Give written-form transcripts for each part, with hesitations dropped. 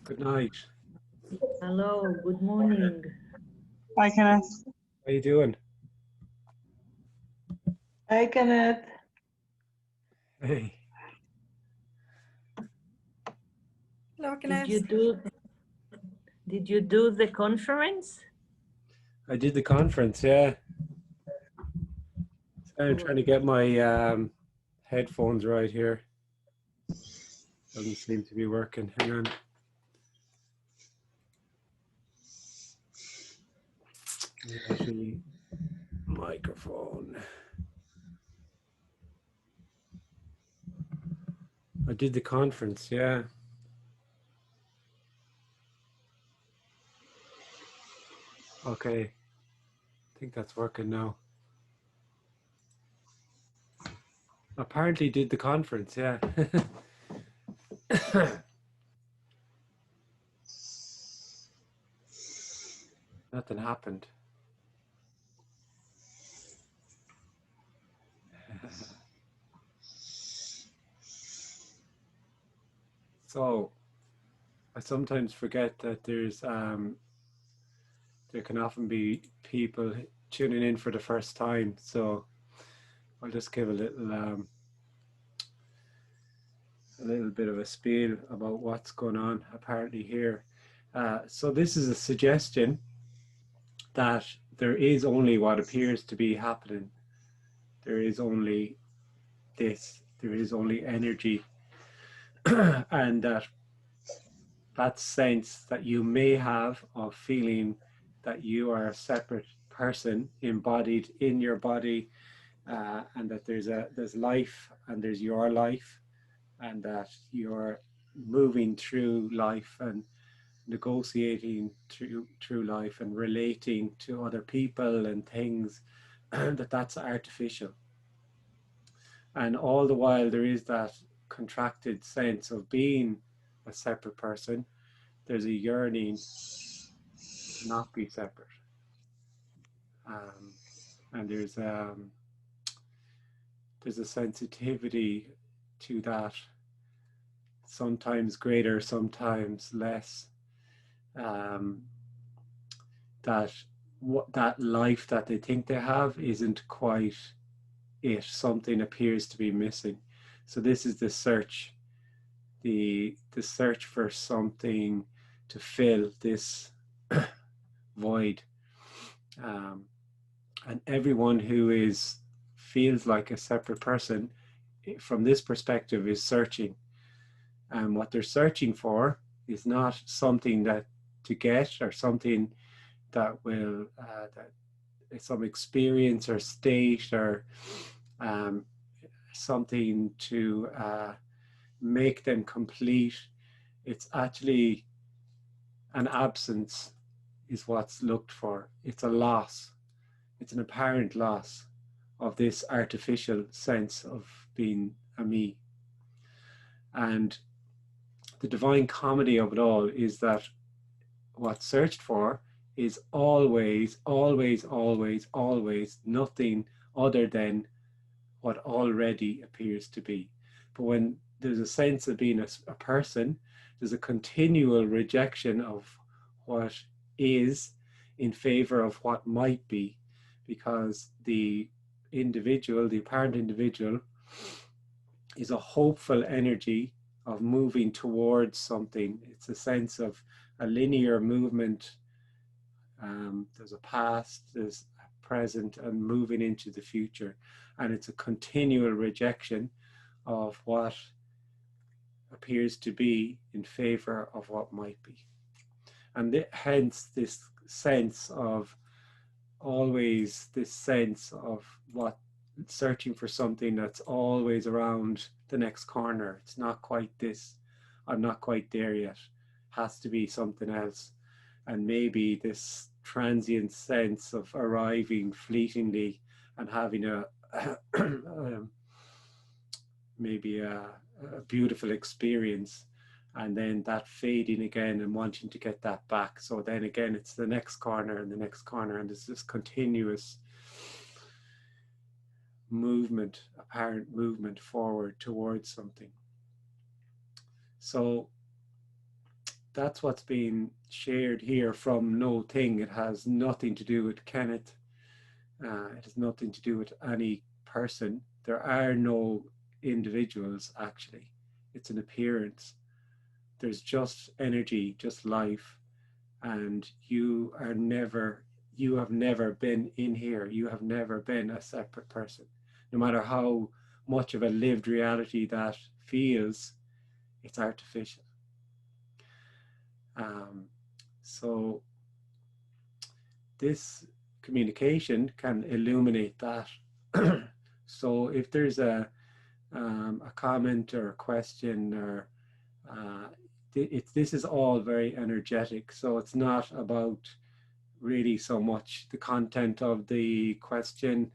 Good night. Hello, good morning. Hi, Kenneth. How you doing? Hi, Kenneth. Hey, Hello, Did you Kenneth. do the conference? I did the conference, yeah. So I'm Cool. trying to get my headphones right here. Doesn't seem to be working. Hang on. Actually, microphone. I did the conference, yeah. Okay. I think that's working now. Apparently did the conference, yeah. Nothing happened. So I sometimes forget that there can often be people tuning in for the first time. So I'll just give a little bit of a spiel about what's going on apparently here. So this is a suggestion that there is only what appears to be happening. There is only this. There is only energy, and that sense that you may have of feeling that you are a separate person embodied in your body, and that there's life and there's your life, and that you're moving through life and negotiating through life and relating to other people and things, that's artificial. And all the while there is that contracted sense of being a separate person. There's a yearning to not be separate, and there's a sensitivity to that, sometimes greater, sometimes less. Um, that that life that they think they have isn't quite it. Something appears to be missing. So this is the search, the search for something to fill this void. Um, and everyone who is feels like a separate person from this perspective is searching, and what they're searching for is not something that to get or something that will that some experience or state or um, something to make them complete. It's actually an absence is what's looked for. It's a loss. It's an apparent loss of this artificial sense of being a me. And the divine comedy of it all is that what's searched for is always, always, always, always nothing other than what already appears to be. But when there's a sense of being a person, there's a continual rejection of what is in favor of what might be, because the individual, the apparent individual, is a hopeful energy of moving towards something. It's a sense of a linear movement. There's a past, there's a present, and moving into the future. And it's a continual rejection of what appears to be in favor of what might be. And hence this sense of always this sense of what searching for something that's always around the next corner. It's not quite this. I'm not quite there yet. Has to be something else. And maybe this transient sense of arriving fleetingly and having maybe a beautiful experience, and then that fading again and wanting to get that back. So then again, it's the next corner and the next corner, and there's this continuous movement, apparent movement forward towards something. So that's what's being shared here from no thing. It has nothing to do with Kenneth. It has nothing to do with any person. There are no individuals, actually. It's an appearance. There's just energy, just life. And you have never been in here. You have never been a separate person. No matter how much of a lived reality that feels, it's artificial. So this communication can illuminate that. So if there's a comment or a question, or this is all very energetic. So it's not about really so much the content of the question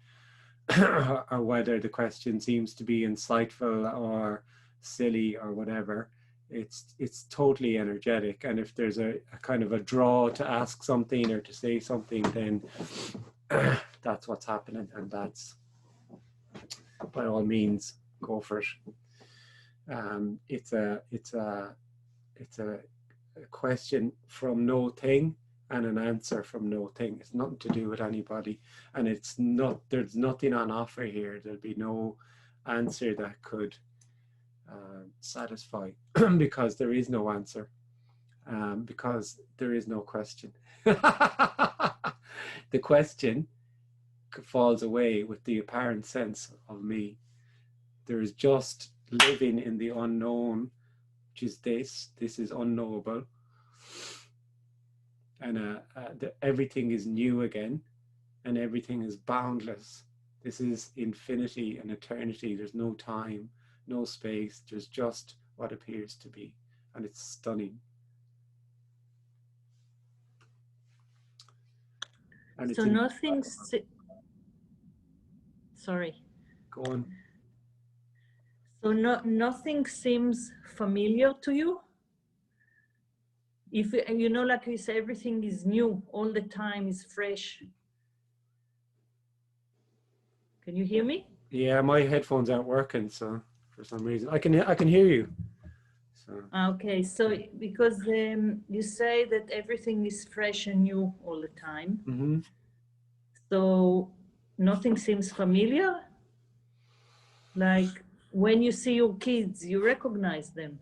or whether the question seems to be insightful or silly or whatever. It's totally energetic, and if there's a kind of a draw to ask something or to say something, then that's what's happening, and that's, by all means, go for it. It's a question from no thing and an answer from no thing. It's nothing to do with anybody, and there's nothing on offer here. There'll be no answer that could satisfy because there is no answer, because there is no question. The question falls away with the apparent sense of me. There is just living in the unknown, which is this is unknowable, and everything is new again, and everything is boundless. This is infinity and eternity. There's no time, no space. There's just what appears to be, and it's stunning. And So nothing. Sorry. Go on. So nothing seems familiar to you. If you know, like you say, everything is new all the time, is fresh. Can you hear me? Yeah, my headphones aren't working, so for some reason I can hear you. So. Okay, so because you say that everything is fresh and new all the time, Mm-hmm. so nothing seems familiar. Like when you see your kids, you recognize them.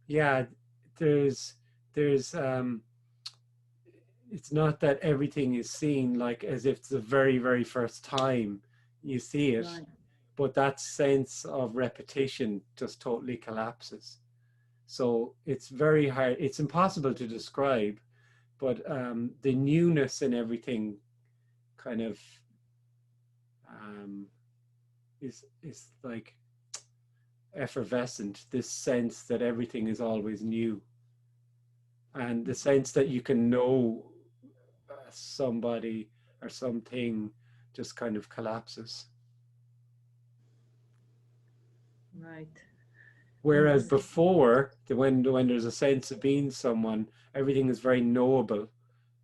Yeah, there's it's not that everything is seen like as if it's the very, very first time you see it, right. But that sense of repetition just totally collapses. So it's very hard, it's impossible to describe, but the newness in everything kind of is like effervescent, this sense that everything is always new, and the sense that you can know somebody or something just kind of collapses. Right. Whereas before, when there's a sense of being someone, everything is very knowable,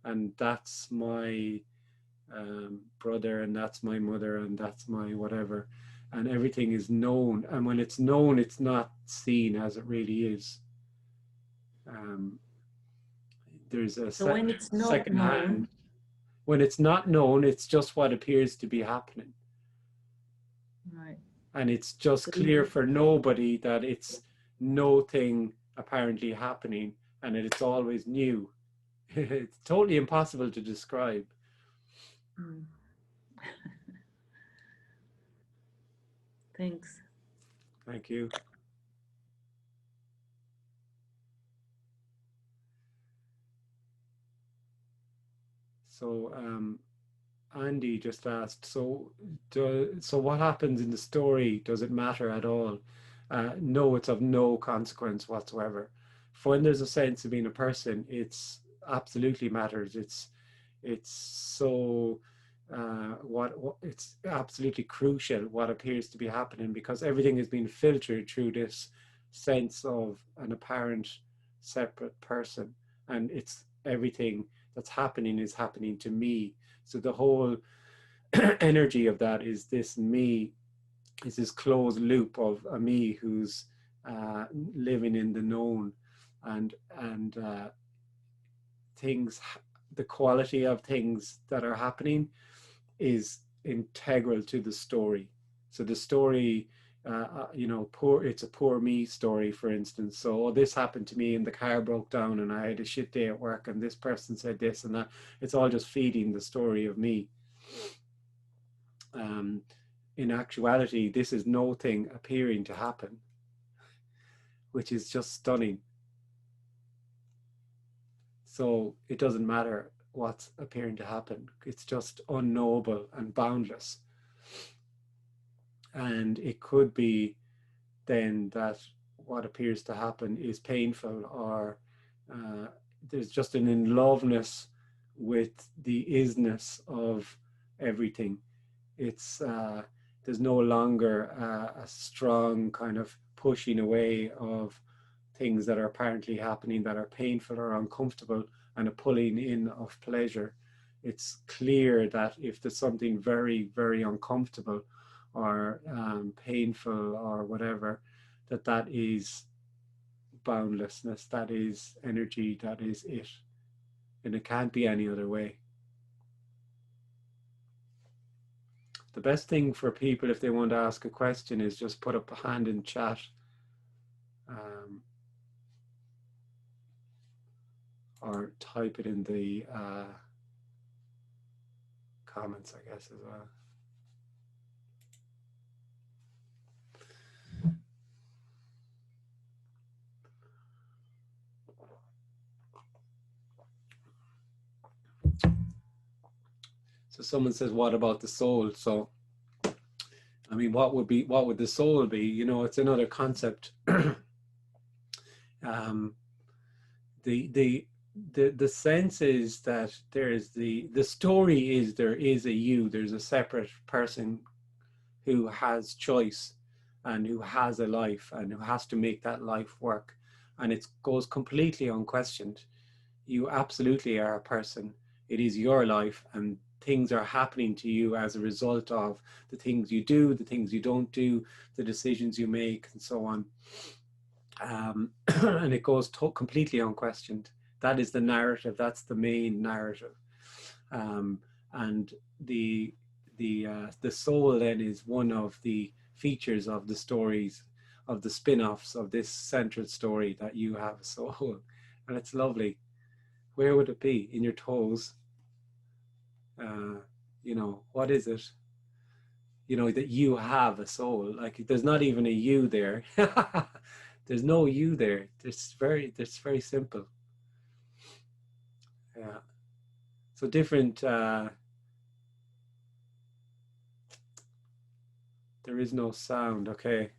and that's my brother, and that's my mother, and that's my whatever, and everything is known. And when it's known, it's not seen as it really is. There's a when it's not second known, hand. When it's not known, it's just what appears to be happening. Right. And it's just clear for nobody that it's no thing apparently happening, and that it's always new. It's totally impossible to describe. Thanks. Thank you. So Andy just asked, so what happens in the story? Does it matter at all? No, it's of no consequence whatsoever. For when there's a sense of being a person, it's absolutely matters. It's so it's absolutely crucial what appears to be happening, because everything is being filtered through this sense of an apparent separate person, and it's everything that's happening is happening to me. So the whole energy of that is this me, is this closed loop of a me who's living in the known. and things, the quality of things that are happening is integral to the story. So the story, you know, it's a poor me story, for instance. So, oh, this happened to me and the car broke down and I had a shit day at work and this person said this and that. It's all just feeding the story of me. In actuality, this is no thing appearing to happen, which is just stunning. So it doesn't matter what's appearing to happen. It's just unknowable and boundless. And it could be then that what appears to happen is painful, or there's just an in loveness with the isness of everything. It's there's no longer a strong kind of pushing away of things that are apparently happening that are painful or uncomfortable, and a pulling in of pleasure. It's clear that if there's something very, very uncomfortable or painful or whatever, that is boundlessness, that is energy, that is it. And it can't be any other way. The best thing for people, if they want to ask a question, is just put up a hand in chat. Or type it in the comments, I guess, as well. So someone says, what about the soul? So, I mean, what would the soul be? You know, it's another concept. The sense is that there is the story is there is a you, there's a separate person who has choice and who has a life and who has to make that life work, and it goes completely unquestioned. You absolutely are a person. It is your life, and things are happening to you as a result of the things you do, the things you don't do, the decisions you make, and so on. And it goes completely unquestioned. That is the narrative. That's the main narrative. And the soul then is one of the features of the stories, of the spin-offs of this centered story, that you have a soul. And it's lovely. Where would it be? In your toes? You know, what is it? You know, that you have a soul. Like, there's not even a you there. There's no you there. It's very simple. Yeah. So different. There is no sound. Okay.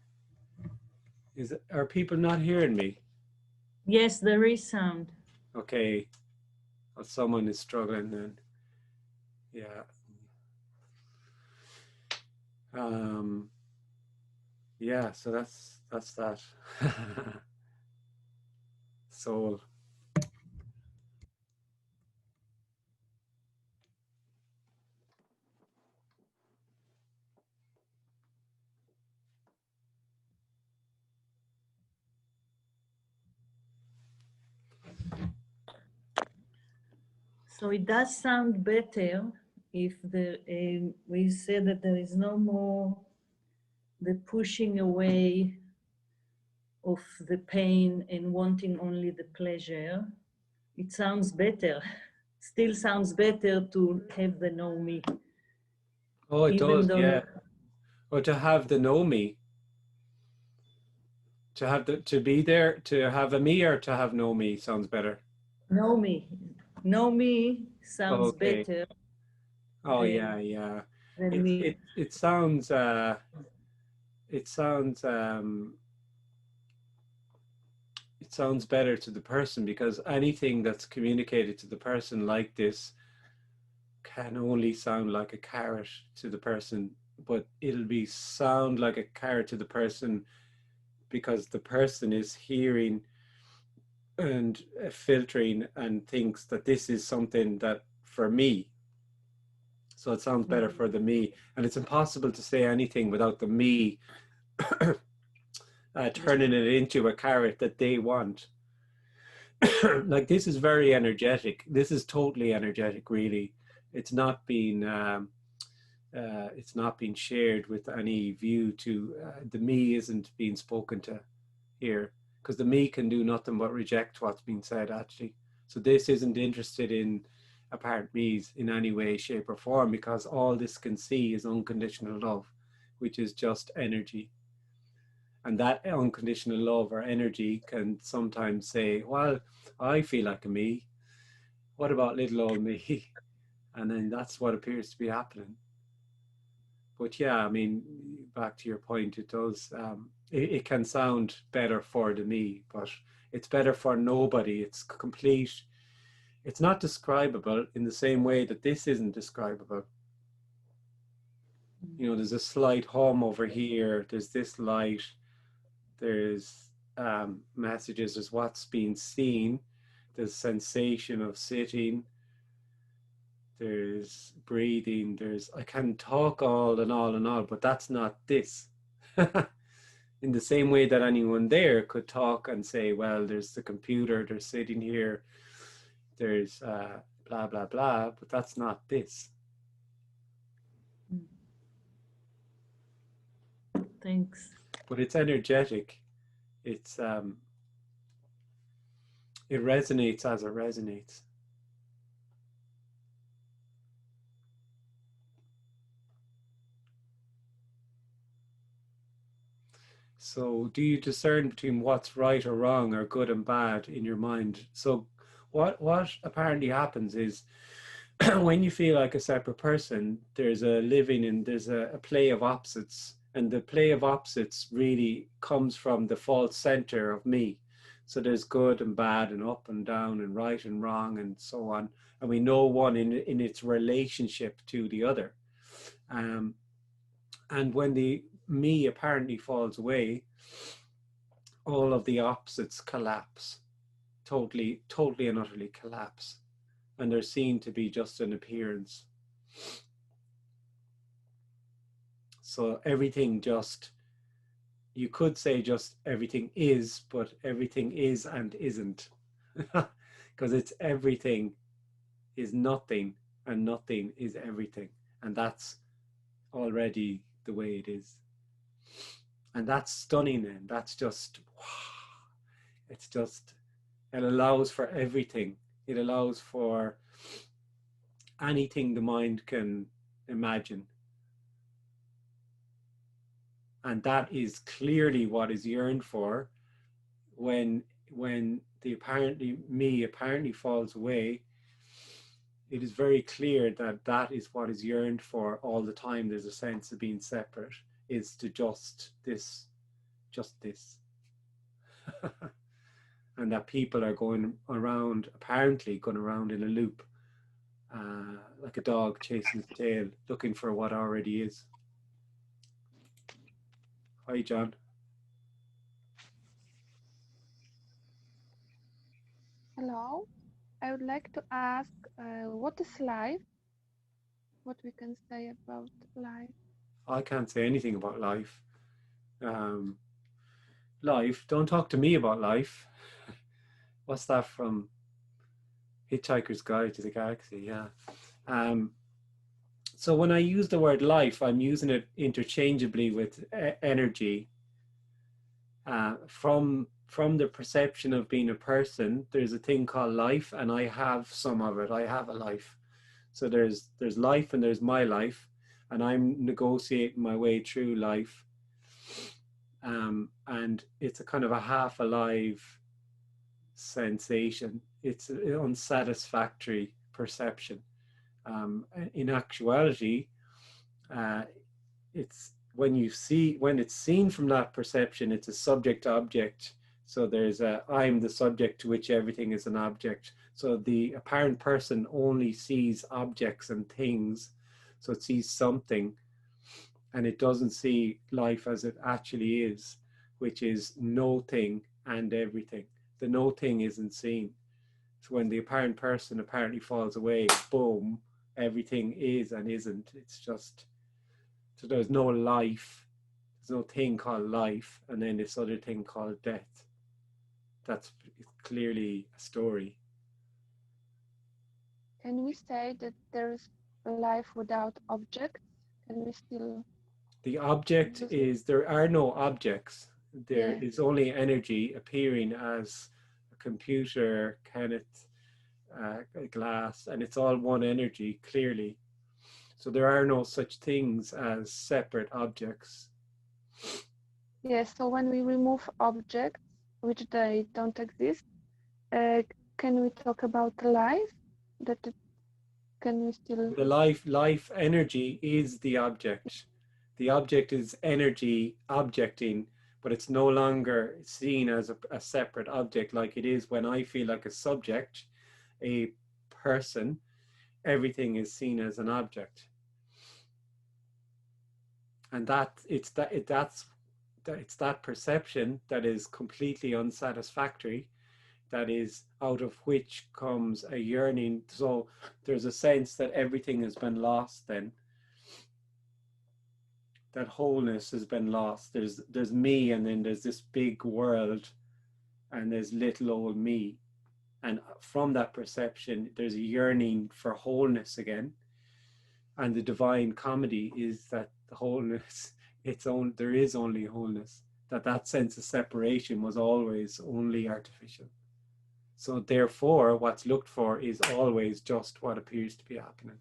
Are people not hearing me? Yes, there is sound. Okay. Well, someone is struggling then. Yeah. Yeah. So that's that. Soul. So it does sound better if we say that there is no more the pushing away of the pain and wanting only the pleasure. It sounds better. Still sounds better to have the know me. Oh, it Even does. though Yeah. Or to have the know me. To be there, to have a me, or to have no me sounds better. know me sounds Okay. better. Oh yeah, yeah. Than me. It sounds it sounds it sounds better to the person, because anything that's communicated to the person like this can only sound like a carrot to the person, but it'll be sound like a carrot to the person because the person is hearing and filtering and thinks that this is something that for me. So it sounds better for the me, and it's impossible to say anything without the me turning it into a carrot that they want. like this is very energetic. This is totally energetic, really. It's not being shared with any view to the me isn't being spoken to here, because the me can do nothing but reject what's being said, actually. So this isn't interested in apparent me's in any way, shape, or form, because all this can see is unconditional love, which is just energy. And that unconditional love or energy can sometimes say, well, I feel like a me. What about little old me? And then that's what appears to be happening. But yeah, I mean, back to your point, it does, it can sound better for the me, but it's better for nobody. It's complete. It's not describable in the same way that this isn't describable. You know, there's a slight hum over here. There's this light. There's messages. There's what's being seen. There's sensation of sitting. There's breathing. I can talk all and all and all, but that's not this. In the same way that anyone there could talk and say, well, there's the computer, they're sitting here, there's blah, blah, blah, but that's not this. Thanks. But it's energetic. It's it resonates as it resonates. So do you discern between what's right or wrong or good and bad in your mind? So what apparently happens is when you feel like a separate person, there's a living in, there's a play of opposites. And the play of opposites really comes from the false center of me. So there's good and bad and up and down and right and wrong and so on. And we know one in its relationship to the other. And when the me apparently falls away, all of the opposites collapse. Totally and utterly collapse. And they're seen to be just an appearance. So everything just, you could say just everything is, but everything is and isn't. Because it's everything is nothing and nothing is everything. And that's already the way it is. And that's stunning, and that's just, it's just, it allows for everything. It allows for anything the mind can imagine. And that is clearly what is yearned for when the me apparently falls away. It is very clear that that is what is yearned for all the time. There's a sense of being separate, is to just this. And that people are apparently going around in a loop, like a dog chasing its tail, looking for what already is. Hi, John. Hello. I would like to ask, what is life? What we can say about life? I can't say anything about life. Life, don't talk to me about life. What's that from? Hitchhiker's Guide to the Galaxy, yeah. So when I use the word life, I'm using it interchangeably with energy. From the perception of being a person, there's a thing called life, and I have some of it. I have a life. So there's life and there's my life, and I'm negotiating my way through life. And it's a kind of a half alive sensation. It's an unsatisfactory perception. In actuality, it's when it's seen from that perception, it's a subject object. So there's I'm the subject to which everything is an object. So the apparent person only sees objects and things. So it sees something, and it doesn't see life as it actually is, which is no thing and everything. The no thing isn't seen. So when the apparent person apparently falls away, boom, everything is and isn't. It's just, so there's no life, there's no thing called life, and then this other thing called death. That's clearly a story. Can we say that there's life without objects? Can we still The object use it? is, there are no objects. There Yeah. is only energy appearing as a computer, a glass, and it's all one energy, clearly. So there are no such things as separate objects. Yes, so when we remove objects, which they don't exist, can we talk about life? Can we still... The life energy is the object. The object is energy objecting, but it's no longer seen as a separate object like it is when I feel like a subject, a person. Everything is seen as an object, and it's that perception that is completely unsatisfactory, that is out of which comes a yearning. So there's a sense that everything has been lost then. That wholeness has been lost. There's me, and then there's this big world, and there's little old me. And from that perception, there's a yearning for wholeness again. And the divine comedy is that the wholeness, there is only wholeness. That sense of separation was always only artificial. So therefore, what's looked for is always just what appears to be happening.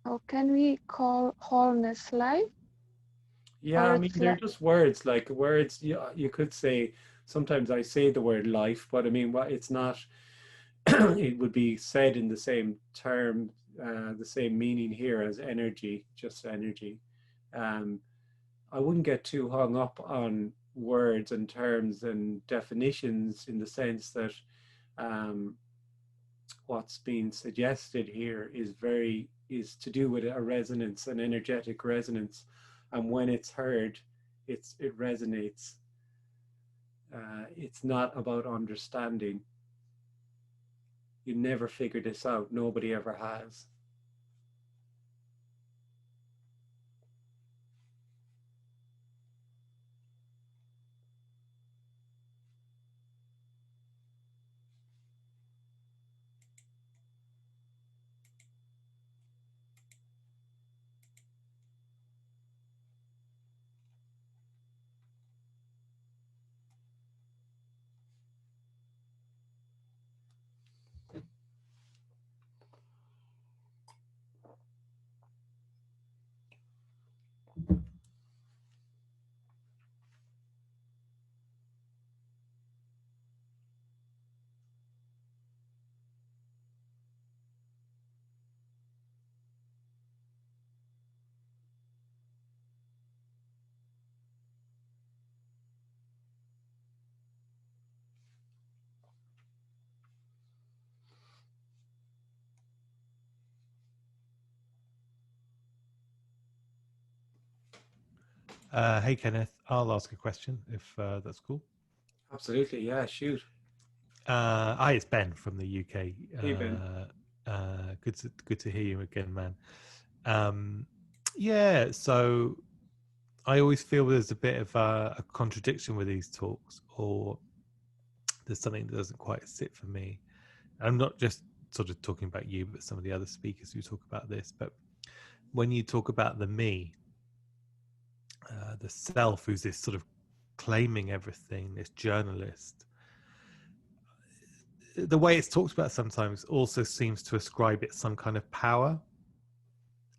Oh, can we call wholeness life? Yeah, Or I mean, it's they're like... just words. Like words, you could say, sometimes I say the word life, but I mean, it's not, it would be said in the same term, the same meaning here as energy, just energy. I wouldn't get too hung up on words and terms and definitions, in the sense that what's being suggested here is to do with a resonance, an energetic resonance, and when it's heard, it resonates. It's not about understanding. You never figure this out. Nobody ever has. Hey, Kenneth, I'll ask a question if that's cool. Absolutely, yeah, shoot. Hi, it's Ben from the UK. Hey, Ben. Good to hear you again, man. Yeah, so I always feel there's a bit of a contradiction with these talks, or there's something that doesn't quite sit for me. I'm not just sort of talking about you, but some of the other speakers who talk about this. But when you talk about the me, the self, who's this sort of claiming everything, this journalist, the way it's talked about sometimes also seems to ascribe it some kind of power,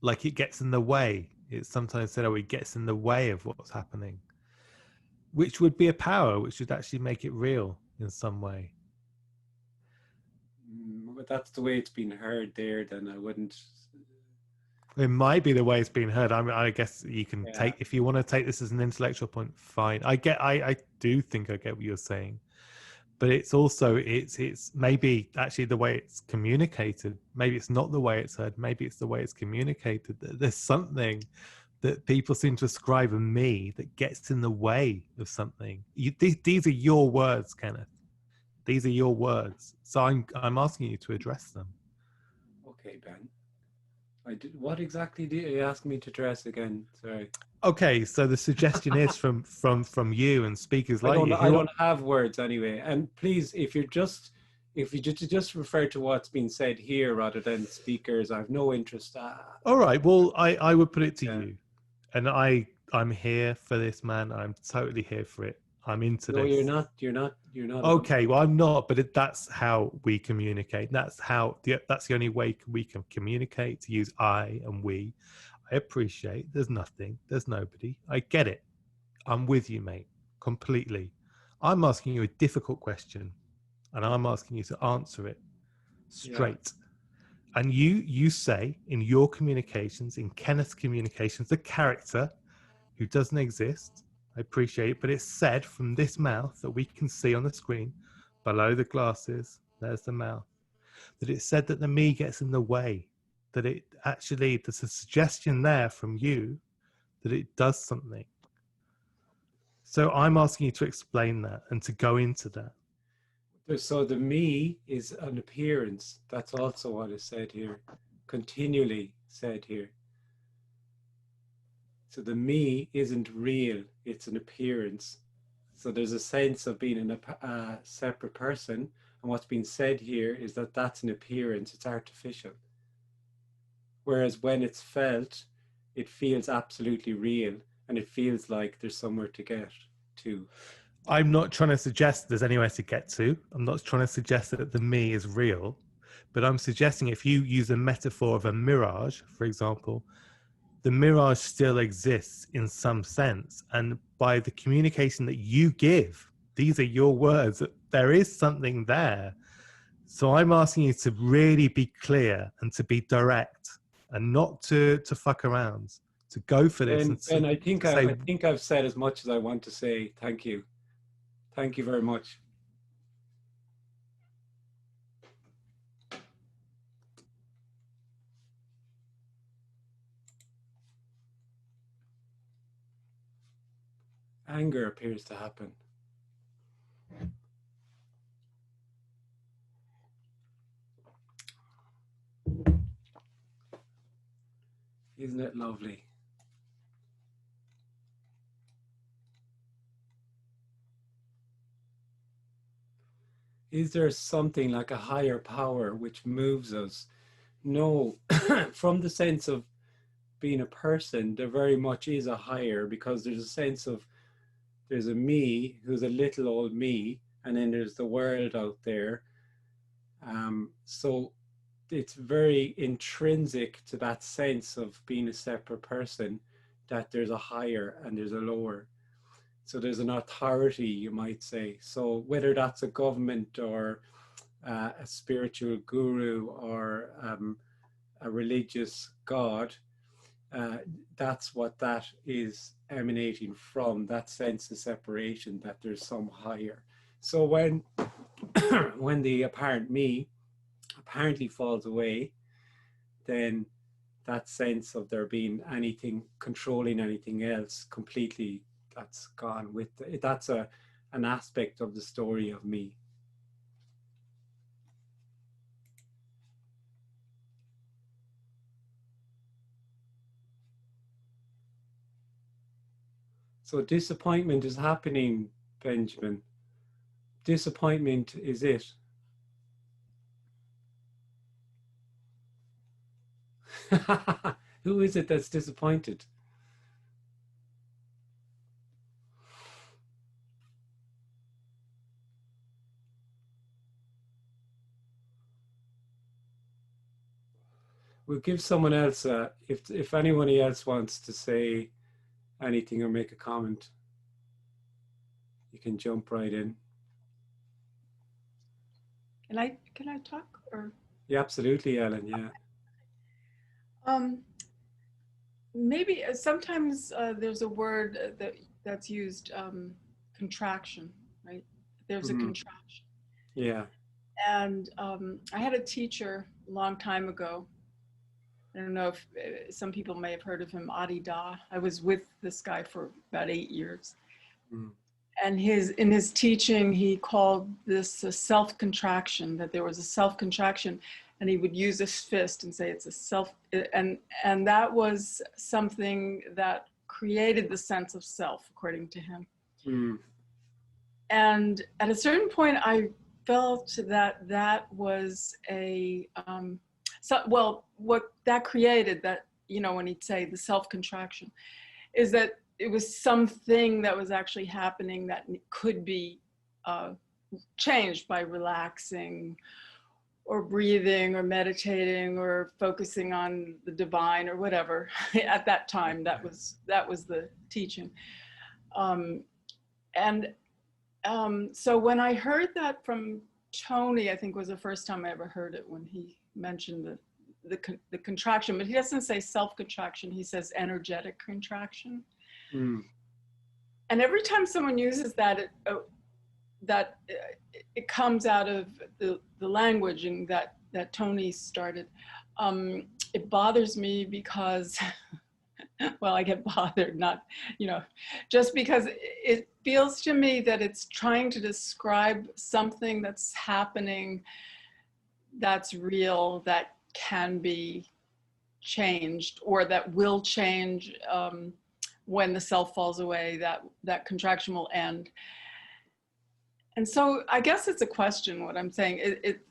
like it gets in the way. It's sometimes said, oh, it gets in the way of what's happening, which would be a power, which would actually make it real in some way. But that's the way it's been heard there, then I wouldn't. It might be the way it's been heard. I mean, I guess you can Yeah. take, if you want to take this as an intellectual point, fine. I do think I get what you're saying, but it's also, it's maybe actually the way it's communicated. Maybe it's not the way it's heard. Maybe it's the way it's communicated. There's something that people seem to ascribe a me that gets in the way of something. These are your words, Kenneth. These are your words. So I'm asking you to address them. Okay, Ben. What exactly did you ask me to address again? Sorry. Okay, so the suggestion is from you and speakers like you. I don't have words anyway. And please, if you just refer to what's been said here rather than speakers, I have no interest. All right. Well, I would put it to Yeah. you, and I'm here for this, man. I'm totally here for it. I'm into No, this. you're not. You're not. Okay, well, I'm not, but that's how we communicate. That's the only way we can communicate, to use I and we. I appreciate there's nothing, there's nobody. I get it. I'm with you, mate, completely. I'm asking you a difficult question, and I'm asking you to answer it straight. Yeah. And you say in your communications, in Kenneth's communications, the character who doesn't exist, I appreciate it, but it's said from this mouth that we can see on the screen, below the glasses, there's the mouth, that it said that the me gets in the way, that it actually, there's a suggestion there from you that it does something. So I'm asking you to explain that and to go into that. So the me is an appearance. That's also what is said here, continually said here. So the me isn't real, it's an appearance. So there's a sense of being a separate person, and what's being said here is that that's an appearance, it's artificial. Whereas when it's felt, it feels absolutely real, and it feels like there's somewhere to get to. I'm not trying to suggest there's anywhere to get to. I'm not trying to suggest that the me is real, but I'm suggesting if you use a metaphor of a mirage, for example, the mirage still exists in some sense. And by the communication that you give, these are your words, that there is something there. So I'm asking you to really be clear and to be direct and not to fuck around, to go for this. And I think I've said as much as I want to say. Thank you. Thank you very much. Anger appears to happen. Isn't it lovely? Is there something like a higher power which moves us? No, from the sense of being a person, there very much is a higher, because there's a sense of, there's a me who's a little old me, and then there's the world out there. So it's very intrinsic to that sense of being a separate person that there's a higher and there's a lower. So there's an authority, you might say. So whether that's a government or a spiritual guru or a religious god, that's what that is emanating from, that sense of separation, that there's some higher. So when when the apparent me apparently falls away, then that sense of there being anything controlling anything else completely, that's gone with it. That's an aspect of the story of me. So disappointment is happening, Benjamin. Disappointment is it. Who is it that's disappointed? We'll give someone else, if anybody else wants to say anything or make a comment, you can jump right in. Can I talk or? Yeah, absolutely, Ellen. Yeah. Maybe sometimes there's a word that's used, contraction, right? There's a contraction. Yeah. And I had a teacher a long time ago. I don't know if some people may have heard of him, Adi Da. I was with this guy for about 8 years. And in his teaching, he called this a self-contraction, that there was a self-contraction. and he would use his fist and say it's a self, and that was something that created the sense of self, according to him. And at a certain point, I felt that that was a, well, what that created, that, you know, when he'd say the self-contraction, is that it was something that was actually happening that could be changed by relaxing or breathing or meditating or focusing on the divine or whatever. At that time, that was the teaching. So when I heard that from Tony, I think was the first time I ever heard it, when he mentioned the contraction, but he doesn't say self-contraction, he says energetic contraction. And every time someone uses that, it comes out of the language and that Tony started. It bothers me because, well, I get bothered, not, you know, just because it feels to me that it's trying to describe something that's happening, that's real, that can be changed, or that will change when the self falls away, that contraction will end. And so I guess it's a question, what I'm saying.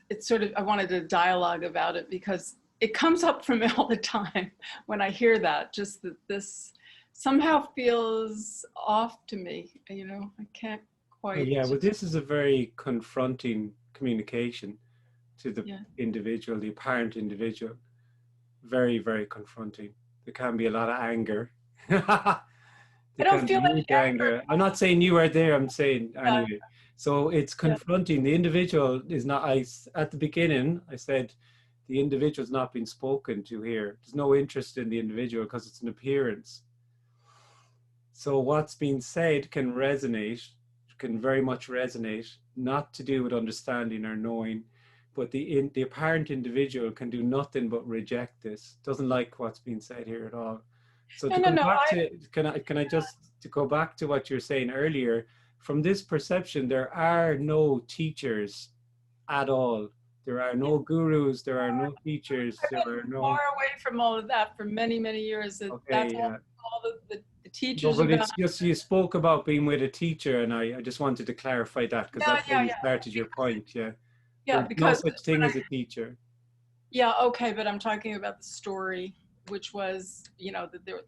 It's sort of, I wanted a dialogue about it because it comes up for me all the time when I hear that, just that this somehow feels off to me, you know, I can't quite. Yeah, well, this is a very confronting communication to the individual, the apparent individual. Very, very confronting. There can be a lot of anger. I don't feel any anger. I'm not saying you are there, I'm saying anyway. So it's confronting. The individual is not, at the beginning, I said, the individual's not been spoken to here. There's no interest in the individual because it's an appearance. So what's being said can resonate, can very much resonate, not to do with understanding or knowing, but the apparent individual can do nothing but reject this, doesn't like what's being said here at all. So to go back to what you were saying earlier, from this perception, there are no teachers at all. There are no gurus, there are no teachers, there are no... far away from all of that for many, many years. That's all the teachers. No, but it's just, you spoke about being with a teacher, and I just wanted to clarify that, because that's how you started your point, Yeah, there's because no such thing as a teacher. Yeah, okay, but I'm talking about the story, which was, you know, that there,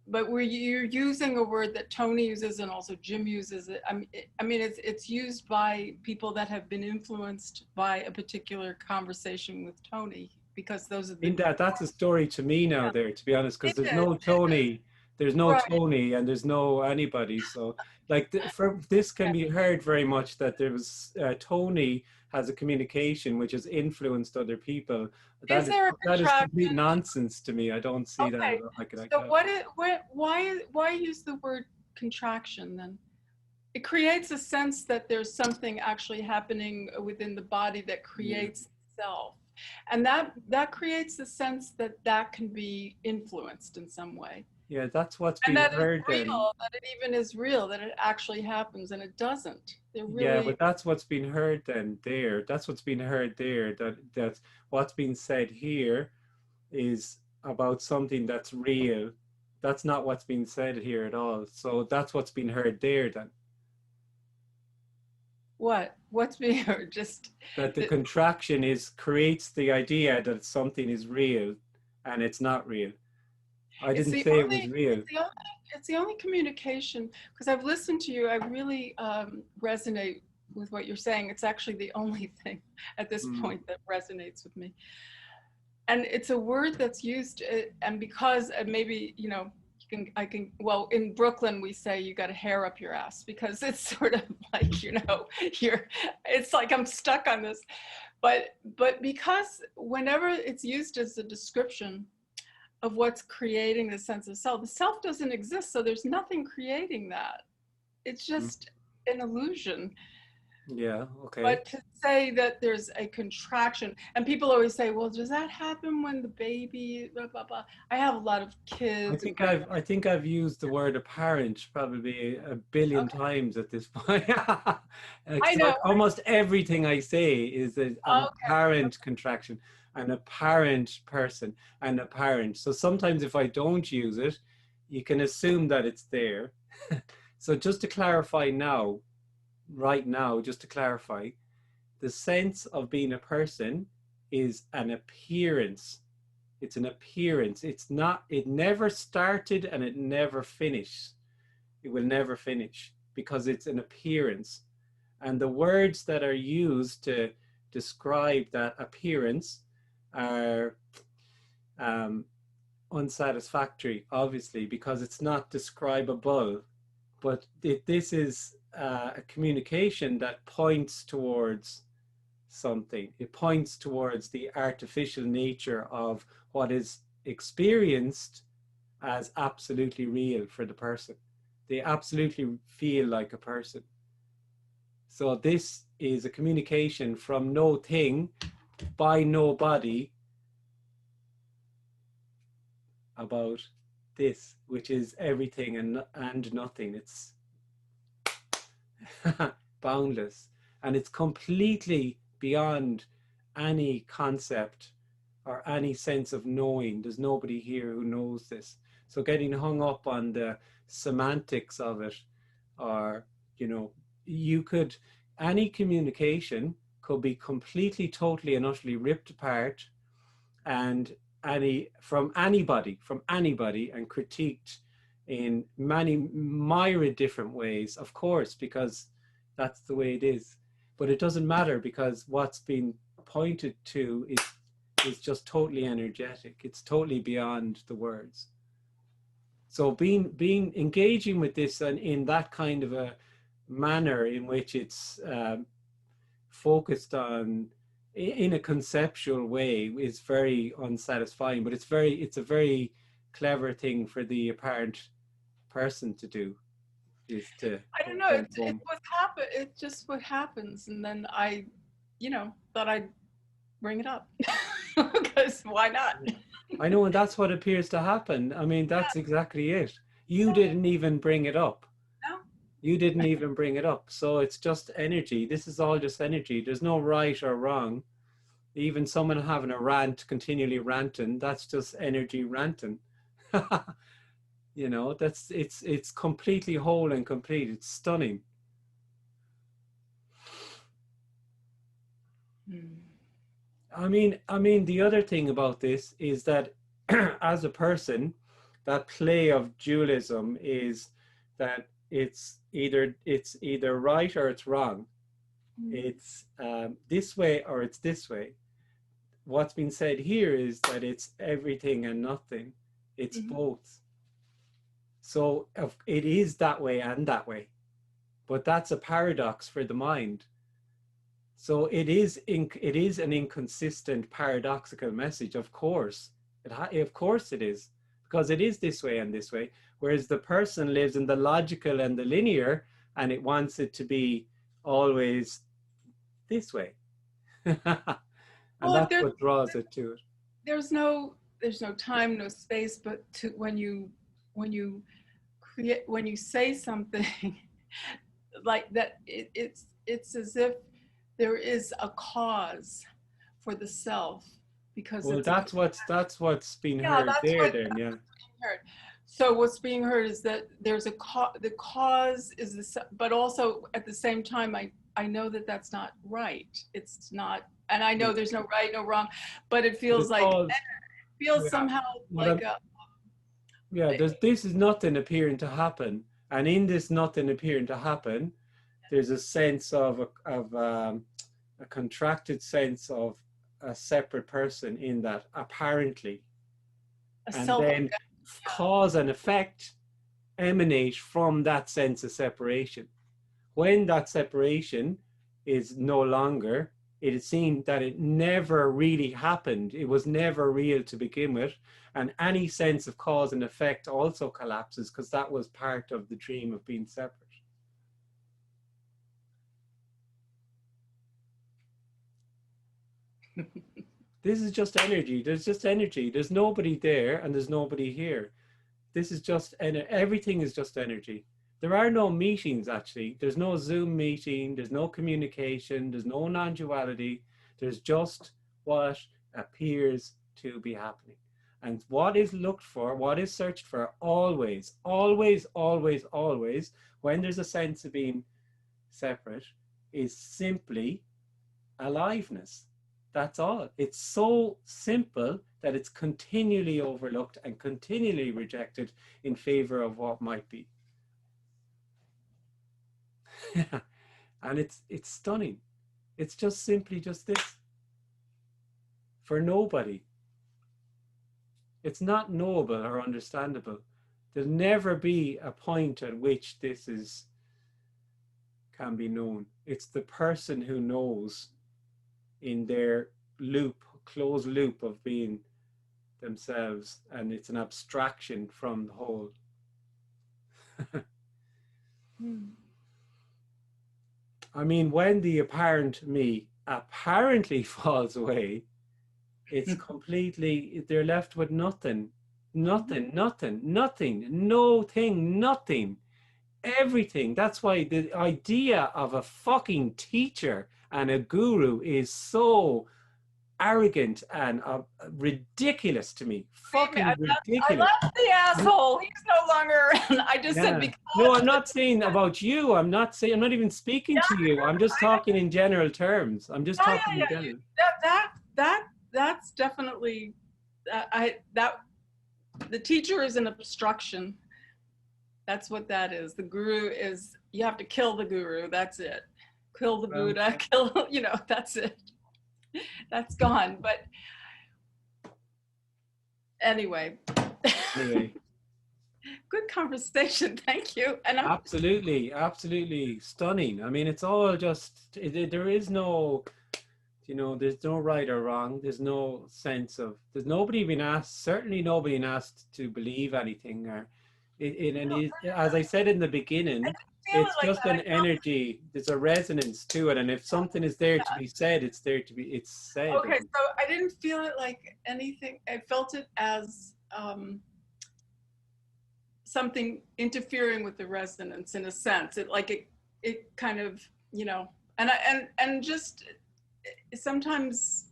but where you're using a word that Tony uses and also Jim uses it. I mean, it's used by people that have been influenced by a particular conversation with Tony, because those are the... That's a story to me now there, to be honest, because there's no Tony, Tony, and there's no anybody. So like this can be heard very much that there was Tony has a communication which has influenced other people. That is complete nonsense to me. I don't see that. So why use the word contraction then? It creates a sense that there's something actually happening within the body that creates self. And that creates the sense that can be influenced in some way. Yeah, that's what's being heard then. That it even is real, that it actually happens, and it doesn't. Yeah, but that's what's being heard then there. That's what's being heard there. That's what's being said here is about something that's real. That's not what's being said here at all. So that's what's being heard there then. What's being heard? Just that the contraction creates the idea that something is real, and it's not real. I didn't say it was real. It's the only communication, because I've listened to you, I really resonate with what you're saying. It's actually the only thing at this point that resonates with me. And it's a word that's used, and because maybe, you know, well, in Brooklyn, we say you got a hair up your ass, because it's sort of like, you know, it's like I'm stuck on this. But because whenever it's used as a description of what's creating the sense of self, the self doesn't exist, so there's nothing creating that. It's just an illusion. Yeah, okay. But to say that there's a contraction, and people always say, well, does that happen when the baby, blah, blah, blah. I have a lot of kids. I think I've used the word apparent probably a billion times at this point. I know. Almost everything I say is an apparent contraction, an apparent person, an apparent. So sometimes if I don't use it, you can assume that it's there. So just to clarify now, right now, just to clarify, the sense of being a person is an appearance. It's an appearance. It's not, it never started and it never finished. It will never finish because it's an appearance. And the words that are used to describe that appearance are unsatisfactory, obviously, because it's not describable. But this is a communication that points towards something. It points towards the artificial nature of what is experienced as absolutely real for the person. They absolutely feel like a person. So this is a communication from no thing by nobody about this, which is everything and nothing. It's boundless, and it's completely beyond any concept or any sense of knowing. There's nobody here who knows this. So getting hung up on the semantics of it, or, you know, any communication could be completely, totally and utterly ripped apart and from anybody and critiqued in many myriad different ways, of course, because that's the way it is. But it doesn't matter, because what's been pointed to is just totally energetic. It's totally beyond the words. So engaging with this and in that kind of a manner in which it's focused on in a conceptual way is very unsatisfying, but it's a very clever thing for the apparent person to do, is to, I don't know, it's just what happens. And then I, thought I'd bring it up because why not? I know, and that's what appears to happen. I mean, that's exactly it. You didn't even bring it up. No. You didn't even bring it up. So it's just energy. This is all just energy. There's no right or wrong. Even someone having a rant, continually ranting, that's just energy ranting. You know, it's completely whole and complete. It's stunning. I mean, the other thing about this is that as a person, that play of dualism is that it's either right or it's wrong. It's this way or it's this way. What's been said here is that it's everything and nothing. It's both. So it is that way and that way, but that's a paradox for the mind. So it is an inconsistent, paradoxical message. Of course, of course it is, because it is this way and this way. Whereas the person lives in the logical and the linear, and it wants it to be always this way. And that's what draws it to it. There's no time, no space, but when you say something like that, it's as if there is a cause for the self, because that's what's being heard there. Yeah. So what's being heard is that there's the cause is the, but also at the same time, I know that that's not right. It's not, and I know there's no right, no wrong, but it feels somehow like this is nothing appearing to happen, and in this nothing appearing to happen, there's a sense of a contracted sense of a separate person in that, apparently, and then cause and effect emanate from that sense of separation. When that separation is no longer, it is seen that it never really happened. It was never real to begin with. And any sense of cause and effect also collapses, because that was part of the dream of being separate. This is just energy. There's just energy. There's nobody there and there's nobody here. This is just, everything is just energy. There are no meetings, actually. There's no Zoom meeting. There's no communication. There's no non-duality. There's just what appears to be happening. And what is looked for, what is searched for, always, always, always, always, when there's a sense of being separate, is simply aliveness. That's all. It's so simple that it's continually overlooked and continually rejected in favor of what might be. And it's stunning. It's just simply just this. For nobody. It's not knowable or understandable. There'll never be a point at which this can be known. It's the person who knows in their loop, closed loop of being themselves, and it's an abstraction from the whole. I mean, when the apparent me apparently falls away, it's completely, they're left with nothing, nothing, nothing, nothing, no thing, nothing, everything. That's why the idea of a fucking teacher and a guru is so arrogant and ridiculous to me. Fucking ridiculous. I left the asshole. He's no longer around. I just said because. No, I'm not saying about you. I'm not even speaking to you. I'm just talking in general terms. I'm just talking in general. That's definitely the teacher is an obstruction. That's what that is. The guru is, you have to kill the guru. That's it. Kill the Buddha, kill, that's it. That's gone. But anyway. Good conversation. Thank you. And absolutely stunning. I mean, it's all just, there is no, there's no right or wrong. There's no sense of, there's nobody being asked, certainly nobody being asked to believe anything. Or as I said in the beginning, it's just an energy. There's a resonance to it, and if something is there to be said, it's there to be. It's said. Okay, so I didn't feel it like anything. I felt it as something interfering with the resonance in a sense. It kind of, and just sometimes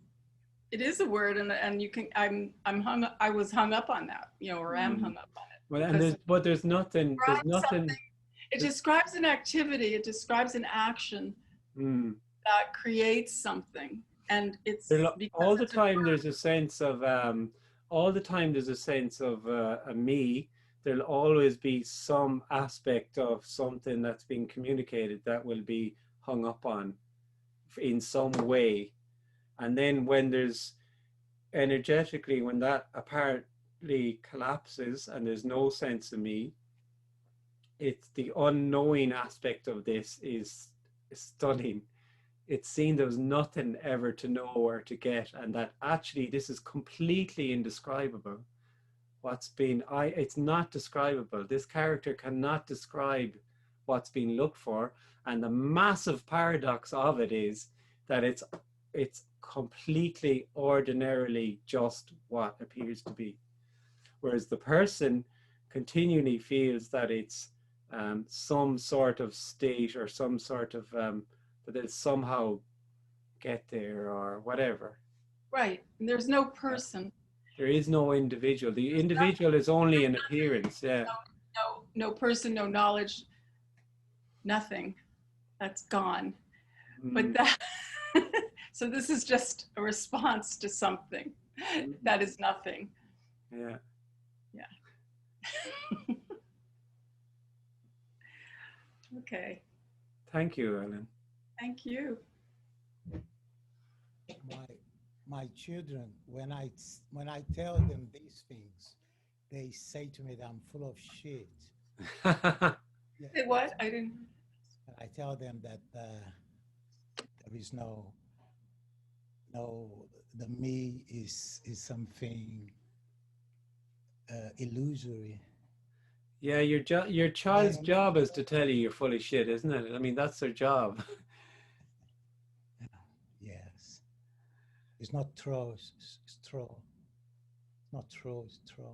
it is a word, and you can. I was hung up on that, or am hung up on it. Well, and there's nothing. There's nothing. It describes an activity, it describes an action that creates something. And it's all the time there's a sense of a me. There'll always be some aspect of something that's being communicated that will be hung up on in some way. And then when there's energetically, when that apparently collapses and there's no sense of me, it's the unknowing aspect of this is stunning. It's seen there's nothing ever to know or to get, and that actually this is completely indescribable. It's not describable. This character cannot describe what's being looked for, and the massive paradox of it is that it's completely ordinarily just what appears to be, whereas the person continually feels that it's some sort of state or some sort of that they'll somehow get there or whatever. Right. And there's no person. There is no individual. The individual is only an appearance. Yeah. No person, no knowledge, nothing. That's gone. But that. So this is just a response to something that is nothing. Yeah. Yeah. Okay. Thank you, Ellen. Thank you. My children, when I tell them these things, they say to me that I'm full of shit. Yeah. Say what? I didn't. I tell them that there is no, the me is something illusory. Yeah, your child's job is to tell you you're full of shit, isn't it? I mean, that's their job. Yes. It's not throw, it's throw. Not throw, it's throw.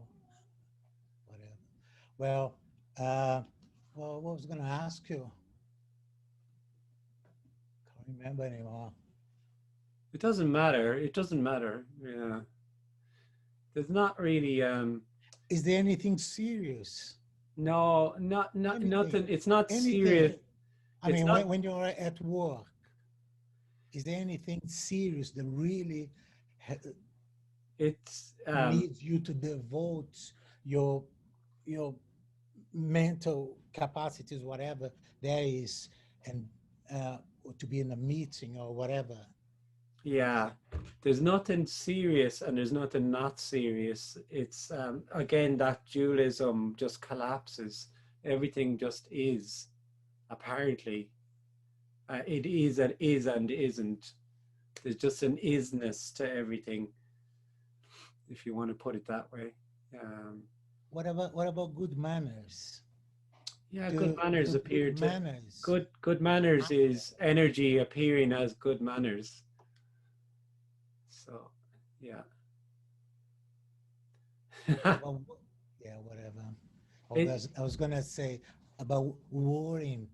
Whatever. Well, well, what was going to ask you? Can't remember anymore. It doesn't matter. It doesn't matter. Yeah. There's not really Is there anything serious? no, nothing. Anything? It's not Anything? serious. I It's mean, not. when you're at work, is there anything serious that really It's needs you to devote your mental capacities, whatever there is, and to be in a meeting or whatever? yeah. There's nothing serious and there's nothing not serious. It's again, that dualism just collapses. Everything just is. Apparently, it is and isn't. There's just an isness to everything, if you want to put it that way. What about good manners? Yeah, good manners appear good to manners. good manners is energy appearing as good manners. So, yeah. Well, yeah, whatever. I was gonna say about worrying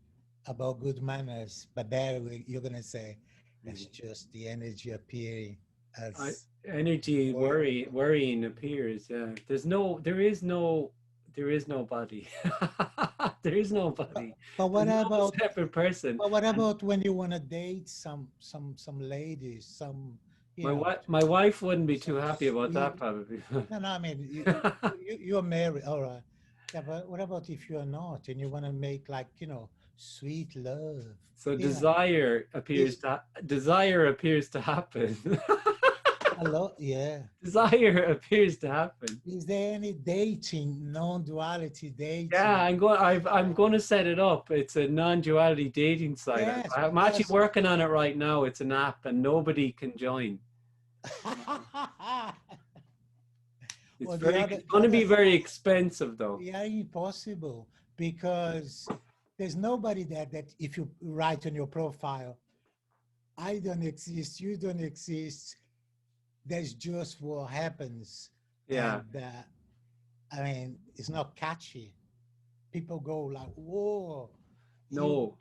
about good manners, but there you're gonna say that's just the energy appearing as energy worrying appears. Yeah, there is nobody. There is nobody. But what There's no about separate person? But what about when you want to date some ladies, some, you know, My wife wouldn't be too some happy about that, sweet- probably. No, I mean, you're married, all right. Yeah, but what about if you're not and you want to make, like, you know, sweet love? So you know? desire appears to happen. Hello, yeah. Desire appears to happen. Is there any dating, non-duality dating? Yeah, I'm going to set it up. It's a non-duality dating site. Yes, I'm actually because- working on it right now. It's an app and nobody can join. It's Well, it's going to be very expensive though. Yeah, impossible, because there's nobody that if you write on your profile, I don't exist, you don't exist, that's just what happens. Yeah. And, I mean, it's not catchy. People go like, whoa. No.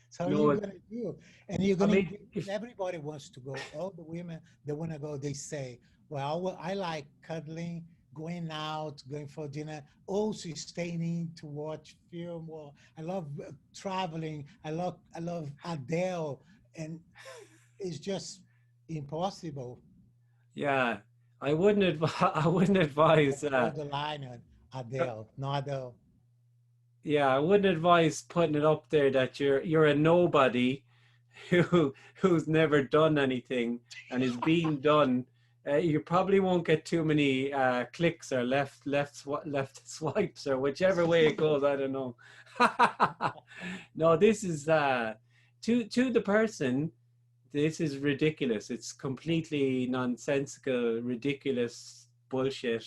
So No, you're gonna do, and you're gonna. mean, Everybody wants to go. All the women that want to go, they say, "Well, I like cuddling, going out, going for dinner, also staying in to watch film. Or I love traveling. I love Adele, and it's just impossible." Yeah. I wouldn't advise Draw the line on Adele, no Adele. yeah, I wouldn't advise putting it up there that you're a nobody who's never done anything and is being done. You probably won't get too many clicks or left swipes or whichever way it goes. I don't know. No, this is to the person. This is ridiculous. It's completely nonsensical, ridiculous bullshit,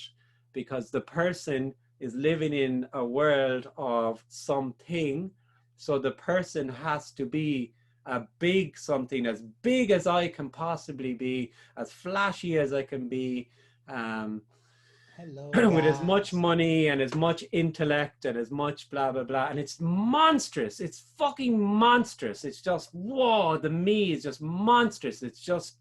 because the person is living in a world of something. So the person has to be a big something, as big as I can possibly be, as flashy as I can be, Hello, with as much guys. money and as much intellect and as much blah, blah, blah. And it's monstrous. It's fucking monstrous. It's just, whoa, the me is just monstrous. It's just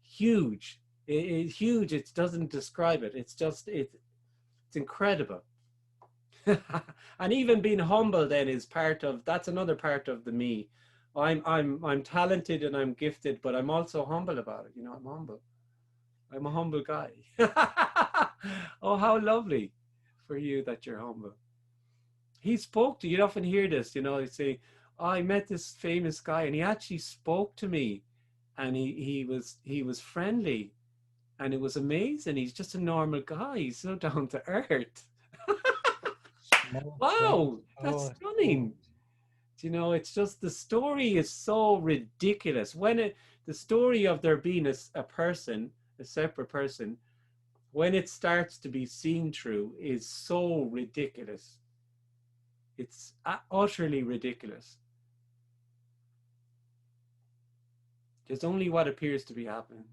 huge. It's huge. It doesn't describe it. It's just, it's incredible. And even being humble then is that's another part of the me. I'm talented and I'm gifted, but I'm also humble about it. You know, I'm humble. I'm a humble guy. Oh, how lovely for you that you're humble. He spoke to you. You'd often hear this, you know, they say, oh, I met this famous guy and he actually spoke to me, and he was friendly, and it was amazing. He's just a normal guy. He's so down to earth. Wow, that's stunning. You know, it's just, the story is so ridiculous. The story of there being a person, a separate person, when it starts to be seen through, is so ridiculous. It's utterly ridiculous. There's only what appears to be happening.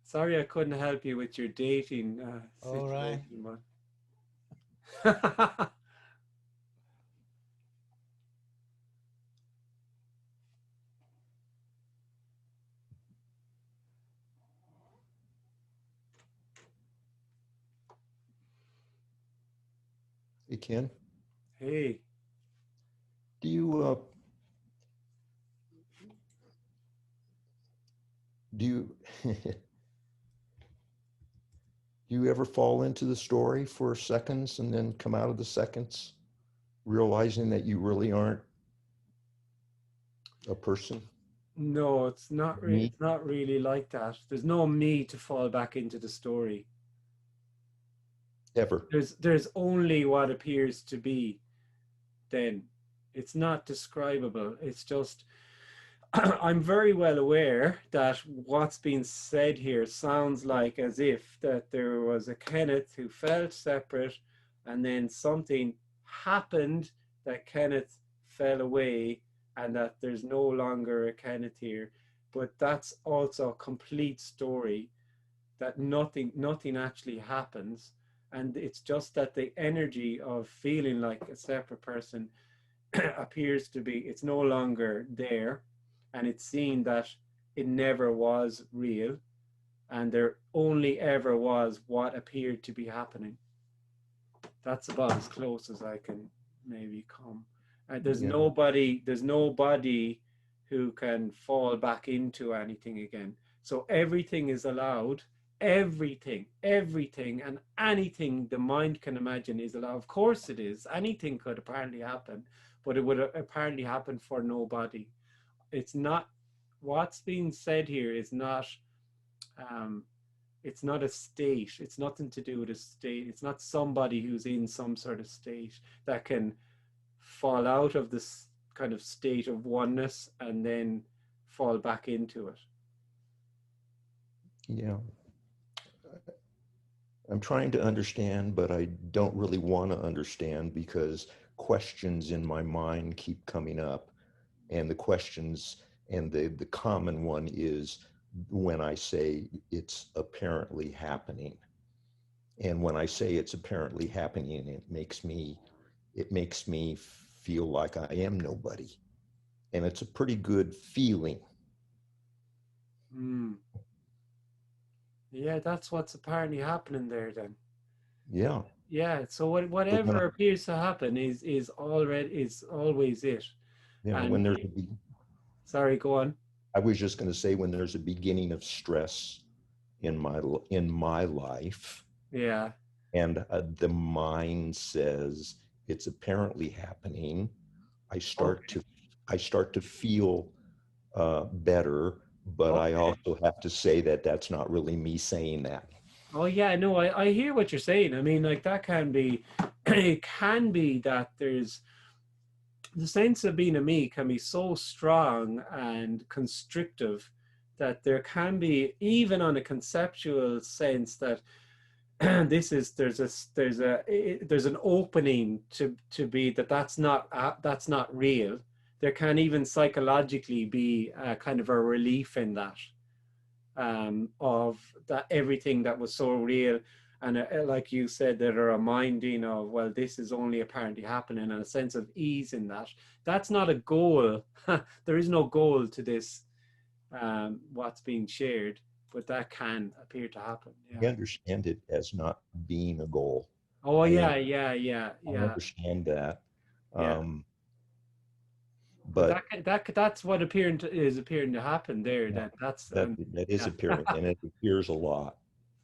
Sorry I couldn't help you with your dating All right. situation, but Hey, Ken, hey, do you do you do you ever fall into the story for seconds and then come out of the seconds realizing that you really aren't a person? no, it's not really. Me? It's not really like that. There's no me to fall back into the story. Ever? There's only what appears to be. Then it's not describable. It's just I'm very well aware that what's being said here sounds like as if that there was a Kenneth who felt separate, and then something happened that Kenneth fell away, and that there's no longer a Kenneth here. But that's also a complete story, that nothing actually happens, and it's just that the energy of feeling like a separate person appears to be, it's no longer there, and it's seen that it never was real, and there only ever was what appeared to be happening. That's about as close as I can maybe come. There's Yeah. nobody who can fall back into anything again. So everything is allowed. Everything and anything the mind can imagine is allowed. Of course it is. Anything could apparently happen, but it would apparently happen for nobody. It's not, what's being said here is not, it's not a state. It's nothing to do with a state. It's not somebody who's in some sort of state that can fall out of this kind of state of oneness and then fall back into it. Yeah. I'm trying to understand, but I don't really want to understand because questions in my mind keep coming up. And the questions, and the common one is when I say it's apparently happening. And when I say it's apparently happening, it makes me feel like I am nobody. And it's a pretty good feeling. Yeah, that's what's apparently happening there then. Yeah. Yeah, so whatever appears to happen is always it. Yeah, and when there's sorry, go on. I was just going to say, when there's a beginning of stress in my life, Yeah, and the mind says it's apparently happening, I start to feel better, but I also have to say that that's not really me saying that. oh yeah, no, I hear what you're saying. I mean, like, that can be it can be that there's the sense of being a me can be so strong and constrictive that there can be, even on a conceptual sense, that there's an opening to be that's not real. There can even psychologically be a kind of a relief in that, of that everything that was so real, and like you said, that are a minding of, well, this is only apparently happening, and a sense of ease in that. That's not a goal. There is no goal to this, what's being shared, but that can appear to happen. I understand it as not being a goal. Oh, yeah. I understand that. Yeah. But that's what appearing to happen there. Yeah, that is yeah. appearing, and it appears a lot.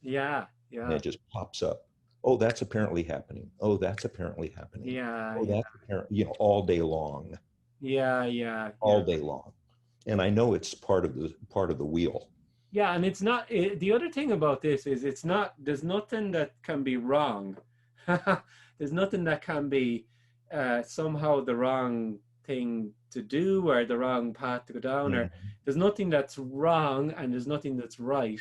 Yeah. And it just pops up. Oh, that's apparently happening. Oh, that's apparently happening. Yeah. Oh, that's apparently, all day long. Yeah. All day long. And I know it's part of the wheel. Yeah, and it's not, the other thing about this is there's nothing that can be wrong. There's nothing that can be somehow the wrong thing to do or the wrong path to go down, or there's nothing that's wrong and there's nothing that's right.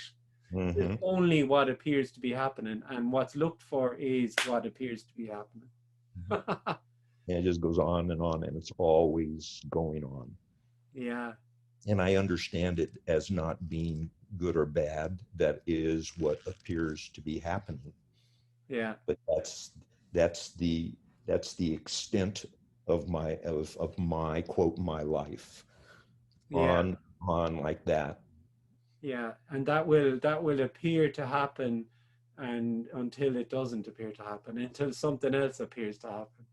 There's only what appears to be happening, and what's looked for is what appears to be happening. And it just goes on, and it's always going on. Yeah. And I understand it as not being good or bad. That is what appears to be happening. Yeah. But that's the extent of my quote my life Yeah. on like that. Yeah. And that will appear to happen, and until it doesn't appear to happen, until something else appears to happen.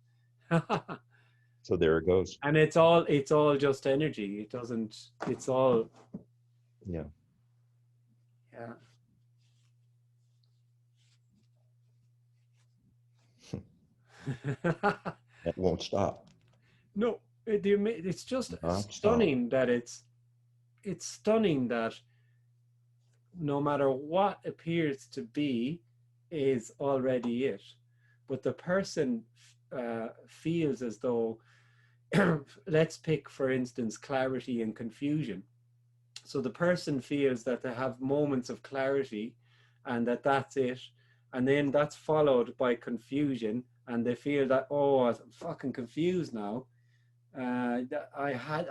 So there it goes. And it's all just energy. It doesn't, it's all, Yeah. yeah. That won't stop. No, it's just Not stunning that it's stunning that no matter what appears to be is already it. But the person feels as though, let's pick, for instance, clarity and confusion. So the person feels that they have moments of clarity and that that's it. And then that's followed by confusion, and they feel that, oh, I'm fucking confused now. I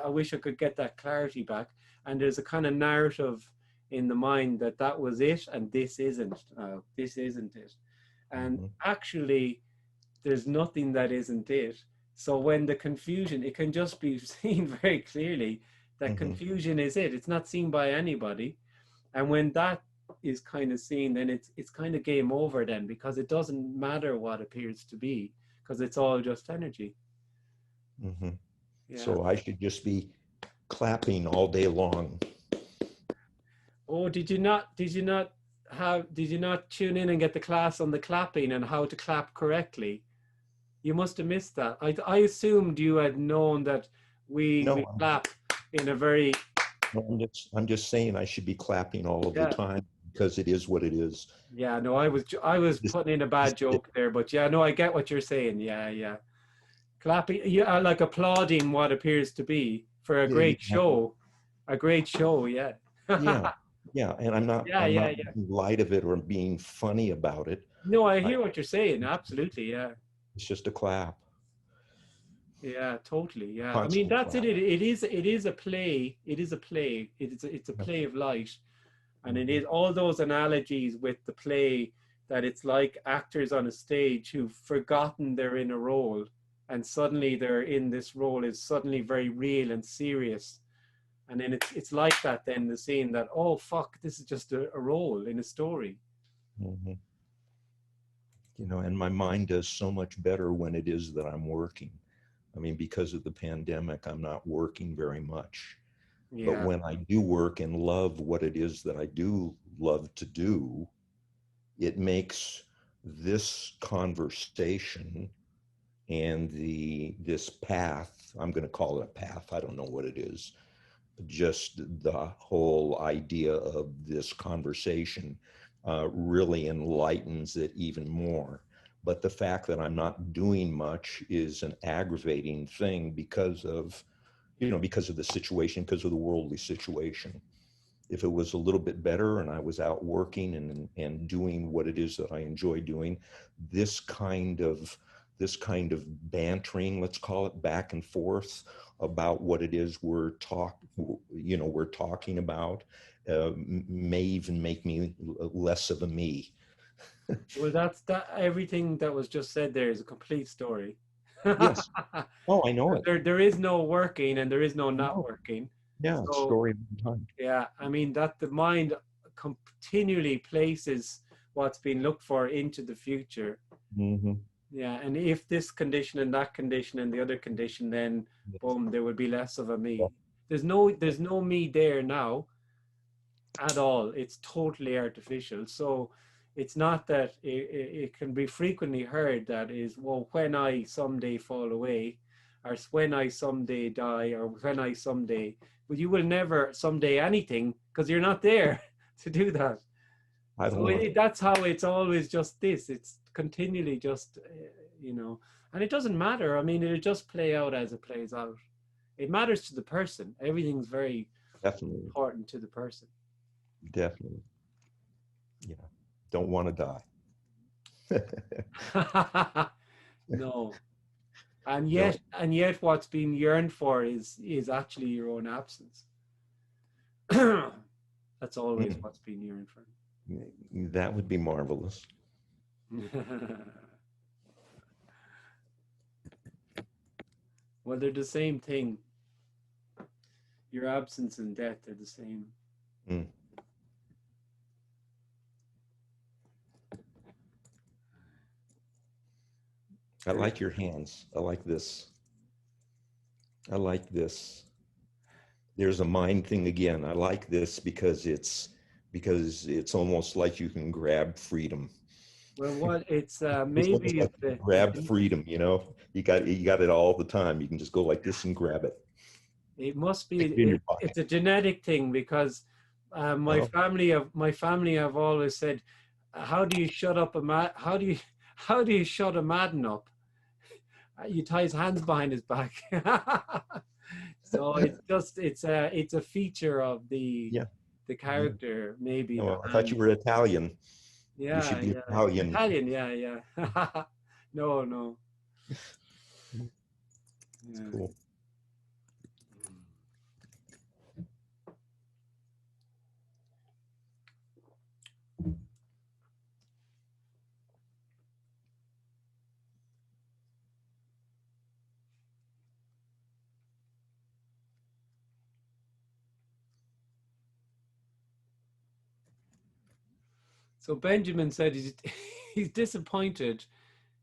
wish I could get that clarity back. And there's a kind of narrative in the mind that that was it, and this isn't. This isn't it. And actually, there's nothing that isn't it. So when the confusion, it can just be seen very clearly that confusion is it. It's not seen by anybody. And when that is kind of seen, then it's kind of game over then, because it doesn't matter what appears to be, because it's all just energy. Yeah. So I should just be clapping all day long. Oh, did you not tune in and get the class on the clapping and how to clap correctly? You must have missed that. I assumed you had known that we clap in a very... I'm just saying I should be clapping all of the time, because it is what it is. Yeah, no, I was putting in a bad joke there, but yeah, no, I get what you're saying. Yeah. Clapping, yeah, like applauding what appears to be for a great show. A great show, yeah. Yeah, and I'm not making light of it or being funny about it. No, I hear what you're saying. Absolutely, yeah. It's just a clap. Yeah, totally. Yeah, Constant I mean that's clap. it is a play. It is a play. It's a play of light, and it is all those analogies with the play, that it's like actors on a stage who've forgotten they're in a role, and suddenly they're in this role is suddenly very real and serious, and then it's like that. Then the scene that, oh fuck, this is just a role in a story. You know, and my mind does so much better when it is that I'm working. I mean, because of the pandemic, I'm not working very much. Yeah. But when I do work and love what it is that I do love to do, it makes this conversation and this path, I'm going to call it a path, I don't know what it is, just the whole idea of this conversation really enlightens it even more. But the fact that I'm not doing much is an aggravating thing because of, because of the situation, because of the worldly situation. If it was a little bit better and I was out working and doing what it is that I enjoy doing, this kind of bantering, let's call it, back and forth about what it is we're talking about, may even make me less of a me. Well, that everything that was just said there is a complete story. Yes. Oh, I know it. There is no working and there is no not working. Yeah, it's story of time. Yeah, I mean that the mind continually places what's being looked for into the future. Yeah, and if this condition and that condition and the other condition, then boom, there would be less of a me. There's no me there now at all. It's totally artificial. So it's not that it can be frequently heard that is, well, when I someday fall away, or when I someday die, or when I someday, but you will never someday anything, because you're not there to do that. That's how it's always just this. It's continually just, and it doesn't matter. I mean, it'll just play out as it plays out. It matters to the person. Everything's very important to the person. Definitely. Yeah. Don't want to die. No. And yet what's being yearned for is actually your own absence. That's always what's being yearned for. That would be marvelous. Well, they're the same thing. Your absence and death are the same. Mm. I like your hands. I like this. I like this. There's a mind thing again. I like this because it's almost like you can grab freedom. Well, what it's maybe Like it's grab freedom, you know. You got it all the time. You can just go like this and grab it. It must be. It's a genetic thing because my family have always said, "How do you shut up a How do you shut a madman up? You tie his hands behind his back." So it's a feature of the character, maybe. Oh, I thought you were Italian. Yeah, you should be Italian. Italian, yeah. No. That's cool. So Benjamin said he's disappointed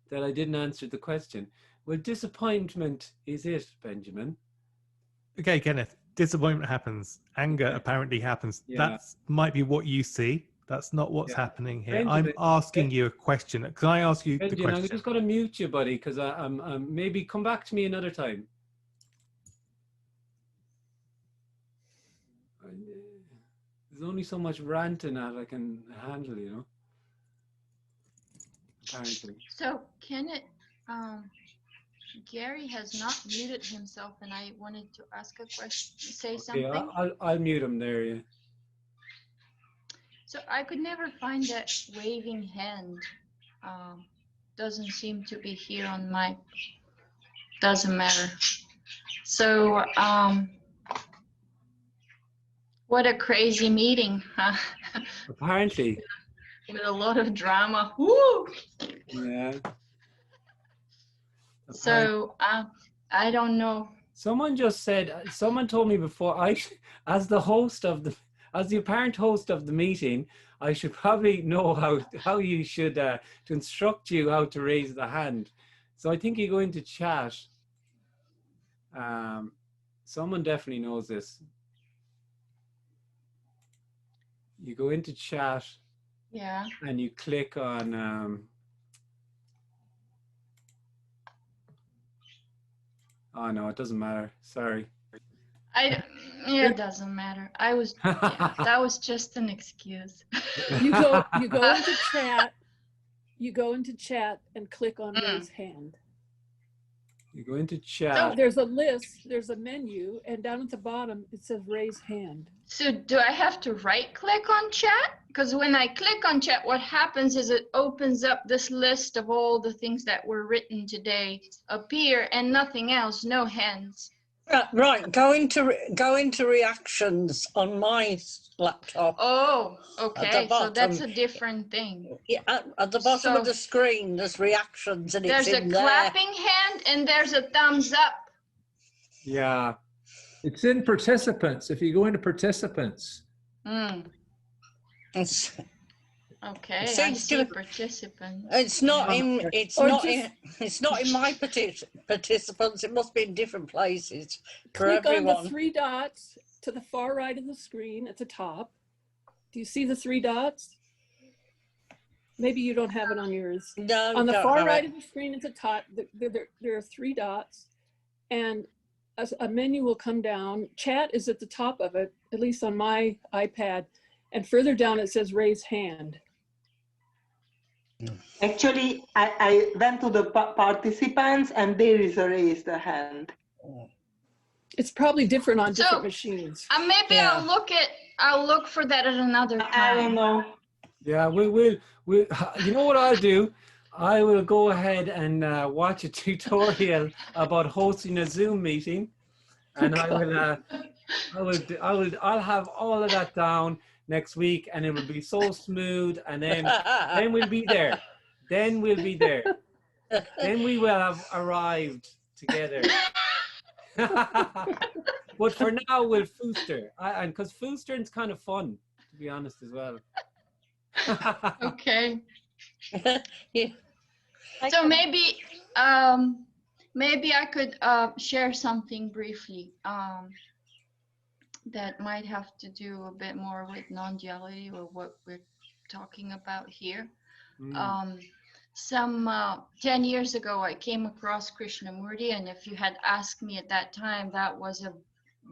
that I didn't answer the question. Well, disappointment is it, Benjamin. Okay, Kenneth, disappointment happens. Anger apparently happens. Yeah. That might be what you see. That's not what's happening here. Benjamin, I'm asking you a question. Can I ask you Benjamin, the question? I'm just going to mute you, buddy, because I'm maybe come back to me another time. There's only so much ranting that I can handle, you know. Apparently. So Kenneth, Gary has not muted himself, and I wanted to ask a question, say something. I'll mute him there, yeah. So I could never find that waving hand. Doesn't seem to be here on my, doesn't matter. So, what a crazy meeting, huh? Apparently. With a lot of drama. Woo! Yeah. So, I don't know. Someone told me before, as the apparent host of the meeting, I should probably know how you should, to instruct you how to raise the hand. So I think you go into chat. Someone definitely knows this. You go into chat. Yeah. And you click on, oh no, it doesn't matter. Sorry. It doesn't matter. That was just an excuse. You go into chat. You go into chat and click on raise hand. You go into chat. So there's a list, there's a menu, and down at the bottom it says raise hand. So do I have to right click on chat? Because when I click on chat, what happens is it opens up this list of all the things that were written today appear and nothing else, no hands. Right, go into reactions on my laptop. Oh, okay, so that's a different thing. Yeah, at the bottom of the screen, there's reactions, and there's a clapping hand and there's a thumbs up. Yeah. It's in participants. If you go into participants. Okay, I see participants. It's not in my participants. It must be in different places for click everyone. on the 3 dots to the far right of the screen at the top. Do you see the 3 dots? Maybe you don't have it on yours. No, on the far right of the screen at the top, there are 3 dots, and a menu will come down. Chat is at the top of it, at least on my iPad, and further down it says raise hand. Actually, I went to the participants and there is a raised hand. It's probably different on different machines. Maybe I'll look for that at another time. I don't know. Yeah, we'll you know what I'll do? I will go ahead and watch a tutorial about hosting a Zoom meeting, and I'll have all of that down next week, and it will be so smooth, and then we'll be there. Then we'll be there. Then we will have arrived together. But for now, we'll fooster, and because foostering is kind of fun, to be honest, as well. Okay. Yeah. So maybe maybe I could share something briefly that might have to do a bit more with non-duality or what we're talking about here. Some 10 years ago, I came across Krishnamurti, and if you had asked me at that time, that was the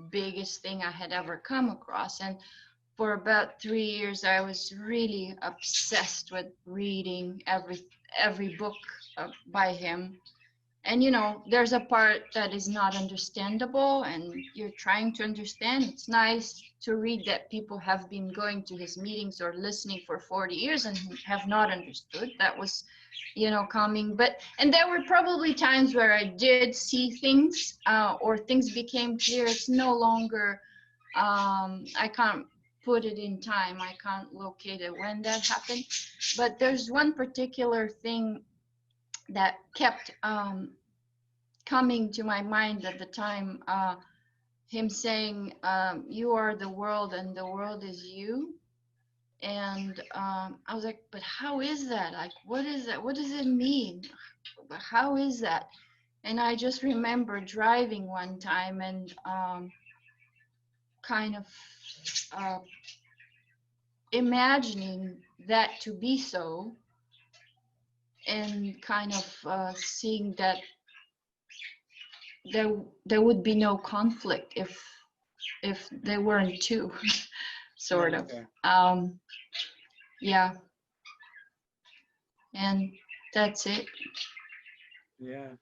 biggest thing I had ever come across. And for about 3 years, I was really obsessed with reading every book by him. And you know, there's a part that is not understandable, and you're trying to understand. It's nice to read that people have been going to his meetings or listening for 40 years and have not understood. That was, you know, coming. And there were probably times where I did see things or things became clear. It's no longer, I can't put it in time. I can't locate it when that happened. But there's one particular thing that kept coming to my mind at the time, him saying, you are the world and the world is you. And I was like, but how is that? Like, what is that? What does it mean? How is that? And I just remember driving one time and kind of imagining that to be so, and kind of seeing that there would be no conflict if they weren't two, sort of. Yeah. And that's it. Yeah.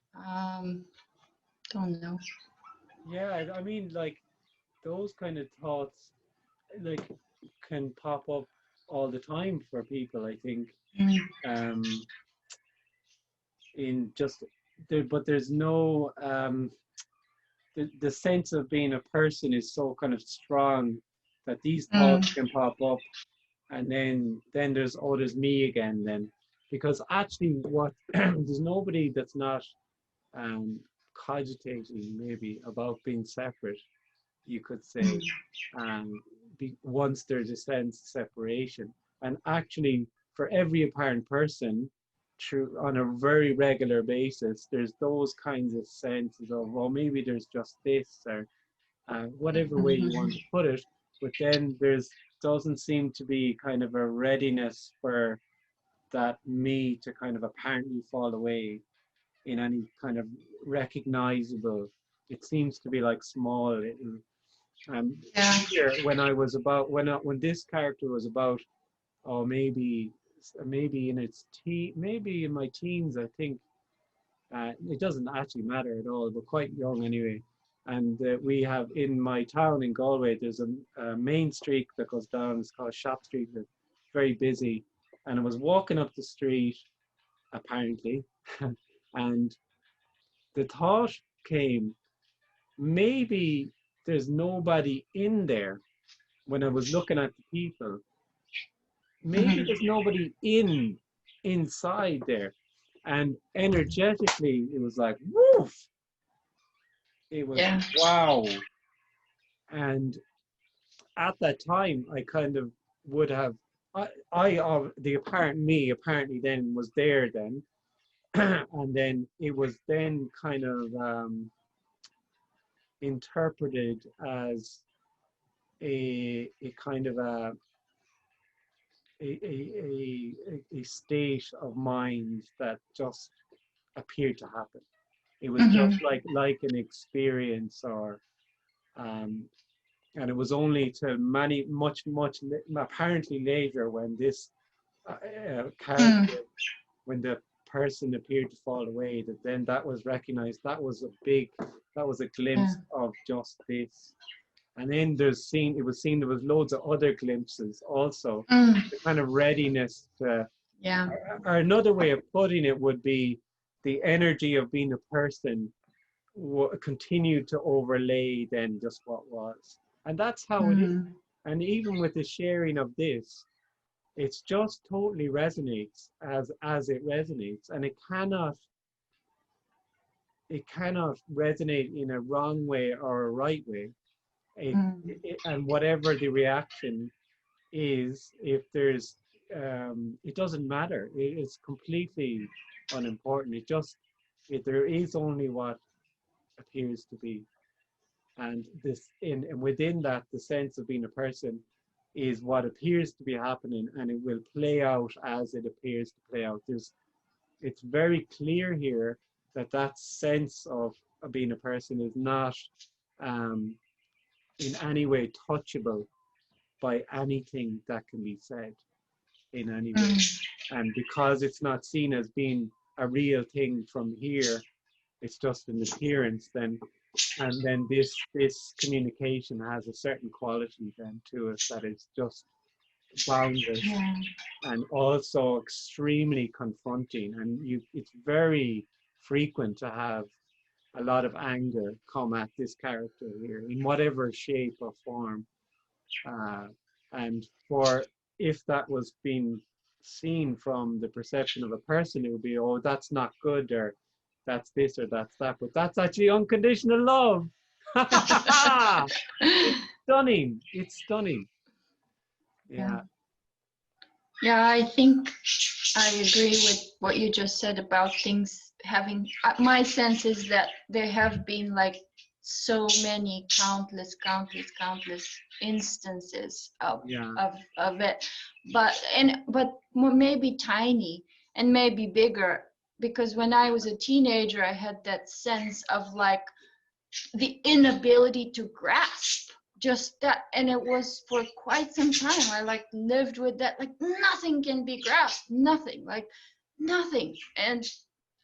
Don't know. Yeah, I mean, like, those kind of thoughts, like, can pop up all the time for people, I think. In just there, but there's no the sense of being a person is so kind of strong that these thoughts can pop up, and then there's there's me again then, because actually what there's nobody that's not cogitating maybe about being separate, you could say, once there's a sense of separation. And actually for every apparent person, on a very regular basis, there's those kinds of senses of, well, maybe there's just this, or whatever way you want to put it. But then doesn't seem to be kind of a readiness for that me to kind of apparently fall away in any kind of recognizable. It seems to be like small little. Here, when I was about when this character was about, oh, maybe maybe in my teens, I think. It doesn't actually matter at all, but quite young anyway. And we have in my town in Galway, there's a main street that goes down. It's called Shop Street. It's very busy. And I was walking up the street, apparently, and the thought came, maybe there's nobody in there. When I was looking at the people, maybe there's nobody inside there. And energetically, it was like, woof! It was, wow. And at that time, I kind of would have, the apparent me apparently then was there then. And then it was then kind of interpreted as a kind of a state of mind that just appeared to happen. It was just like an experience, or and it was only to much apparently later, when this character, when the person appeared to fall away, that then that was recognized. That was a glimpse of just this. And then there was loads of other glimpses also, the kind of readiness to Yeah. Or another way of putting it would be the energy of being a person continued to overlay then just what was. And that's how it is. And even with the sharing of this, it's just totally resonates as it resonates, and it cannot resonate in a wrong way or a right way. And whatever the reaction is, if there's it doesn't matter. It's completely unimportant. There is only what appears to be, and within that, the sense of being a person is what appears to be happening, and it will play out as it appears to play out. It's very clear here that sense of being a person is not in any way touchable by anything that can be said in any way. And because it's not seen as being a real thing from here, it's just an appearance then. And then this communication has a certain quality then to it that is just boundless and also extremely confronting. And it's very frequent to have a lot of anger come at this character here in whatever shape or form. And if that was being seen from the perception of a person, it would be, oh, that's not good, or that's this or that's that. But that's actually unconditional love. It's stunning. It's stunning. Yeah. Yeah, I think I agree with what you just said about things having, my sense is that there have been like so many countless instances of it, but maybe tiny and maybe bigger, because when I was a teenager I had that sense of like the inability to grasp just that, and it was for quite some time. I like lived with that, like nothing can be grasped, nothing, like nothing. And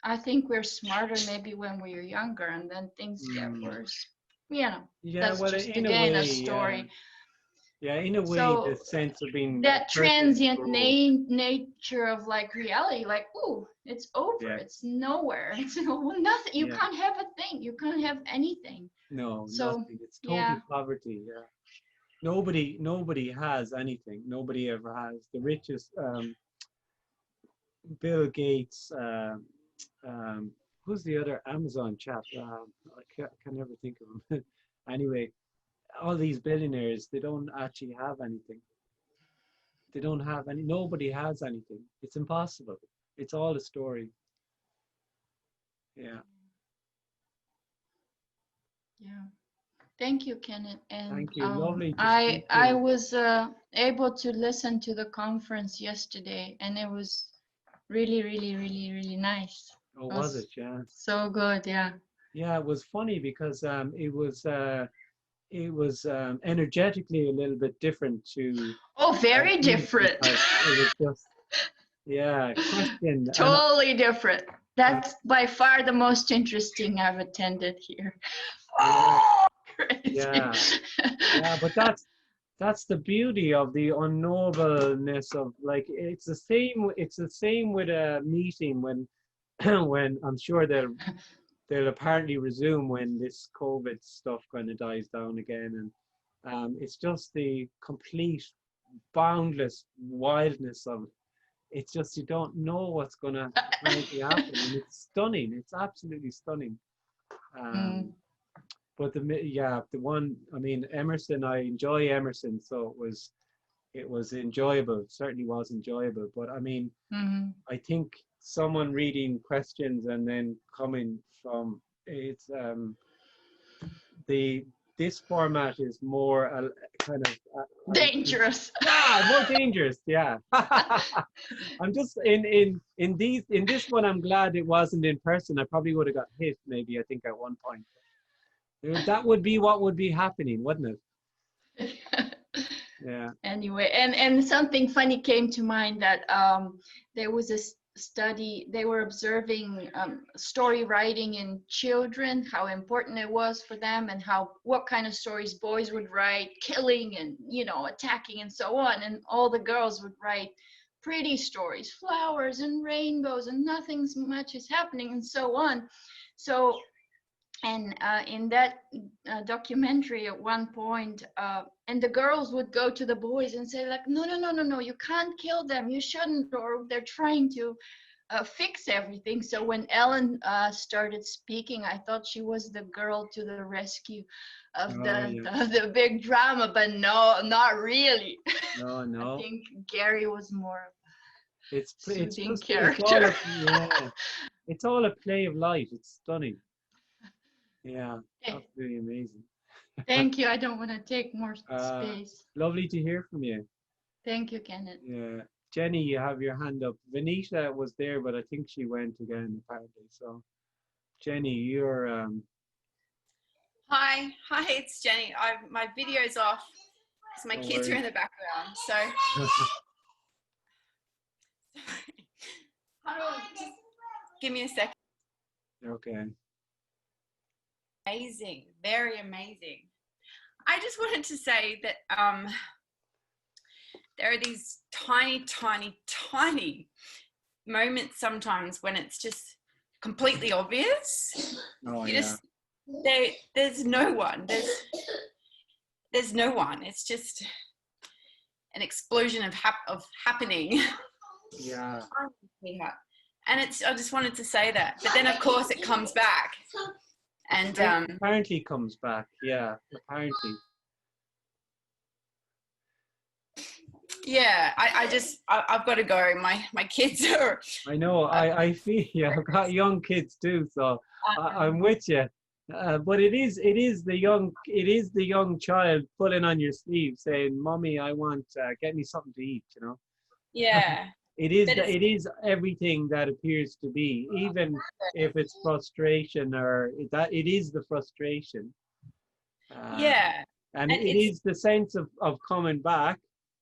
I think we're smarter maybe when we were younger, and then things get worse. You know, that's just again a story. Yeah, in a way, so the sense of being that transient nature of like reality, like, oh, it's over, it's nowhere, it's nothing. You can't have a thing, you can't have anything. No, nothing. It's total poverty. Yeah, nobody has anything. Nobody ever has. The richest, Bill Gates. Who's the other Amazon chap? I can never think of him. Anyway, all these billionaires, they don't actually have anything. They don't have any. Nobody has anything. It's impossible. It's all a story. Yeah. Yeah. Thank you, Kenneth. And thank you. Lovely to I was able to listen to the conference yesterday, and it was really, really, really, really nice. Oh, was it? Yeah. So good. Yeah. Yeah, it was funny because it was energetically a little bit different to. Oh, very different. It was just, question. Totally different. That's by far the most interesting I've attended here. Oh, crazy. Yeah, but that's the beauty of the unknowableness of, like, it's the same with a meeting when when I'm sure they'll apparently resume when this COVID stuff kind of dies down again, and it's just the complete boundless wildness of it's just, you don't know what's gonna happen, and it's stunning. It's absolutely stunning. But the one, I mean, Emerson, I enjoy Emerson, so it was enjoyable. It certainly was enjoyable. But I mean, I think someone reading questions and then coming from it's this format is more kind of dangerous. More dangerous. Yeah. I'm just in this one. I'm glad it wasn't in person. I probably would have got hit. Maybe, I think, at one point. That would be what would be happening, wouldn't it? Yeah. Anyway, and something funny came to mind, that there was a study. They were observing story writing in children, how important it was for them, and what kind of stories boys would write, killing and attacking and so on, and all the girls would write pretty stories, flowers and rainbows, and nothing much is happening, and so on. So, and in that documentary at one point, and the girls would go to the boys and say like, no, no, no, no, no, you can't kill them, you shouldn't, or they're trying to fix everything. So when Ellen started speaking, I thought she was the girl to the rescue of the big drama, but no, not really. No, no. I think Gary was more It's soothing just character. it's all a play of light. It's stunning. Yeah, Okay. absolutely amazing. Thank you. I don't want to take more space. Lovely to hear from you. Thank you, Kenneth. Yeah, Jenny, you have your hand up. Vanita was there, but I think she went again apparently. So, Jenny, you're Hi, it's Jenny. My video's off because my kids are in the background. So, just give me a second. Okay. Amazing, very amazing. I just wanted to say that there are these tiny, tiny, tiny moments sometimes when it's just completely obvious. Oh, you yeah. just there's no one. There's no one. It's just an explosion of happening. Yeah. And I just wanted to say that. But then of course it comes back. And apparently comes back. Yeah, apparently. Yeah, I've got to go. My kids are. I know. I feel you. I've got young kids too, so I'm with you. But it is the young child pulling on your sleeve, saying, "Mommy, I want get me something to eat." You know. Yeah. It is everything that appears to be, even if it's frustration or that it is the frustration. Yeah. And it is the sense of coming back.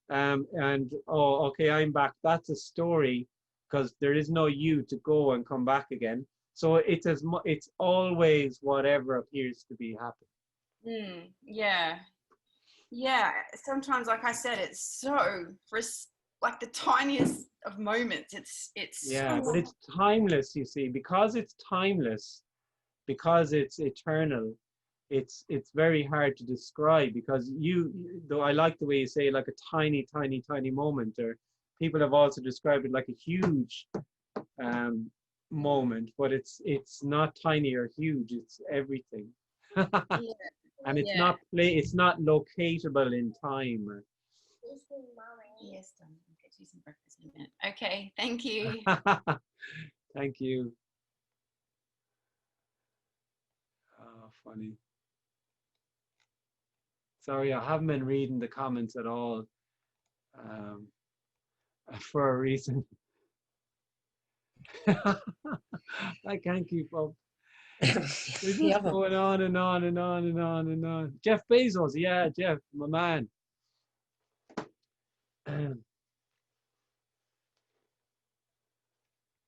And oh, okay, I'm back. That's a story because there is no you to go and come back again. So it's always whatever appears to be happening. Yeah. Yeah. Sometimes, like I said, it's so like the tiniest of moments. It's yeah, so but it's timeless. You see, because it's timeless, because it's eternal. It's very hard to describe because though I like the way you say like a tiny, tiny, tiny moment, or people have also described it like a huge moment, but it's not tiny or huge, it's everything. And it's not locatable in time. Yes, I'll get you some breakfast in a minute. Okay, thank you. Thank you. Oh, funny. Sorry, I haven't been reading the comments at all for a reason. I can't keep up. They're just going on and on and on and on and on. Jeff Bezos, yeah, Jeff, my man.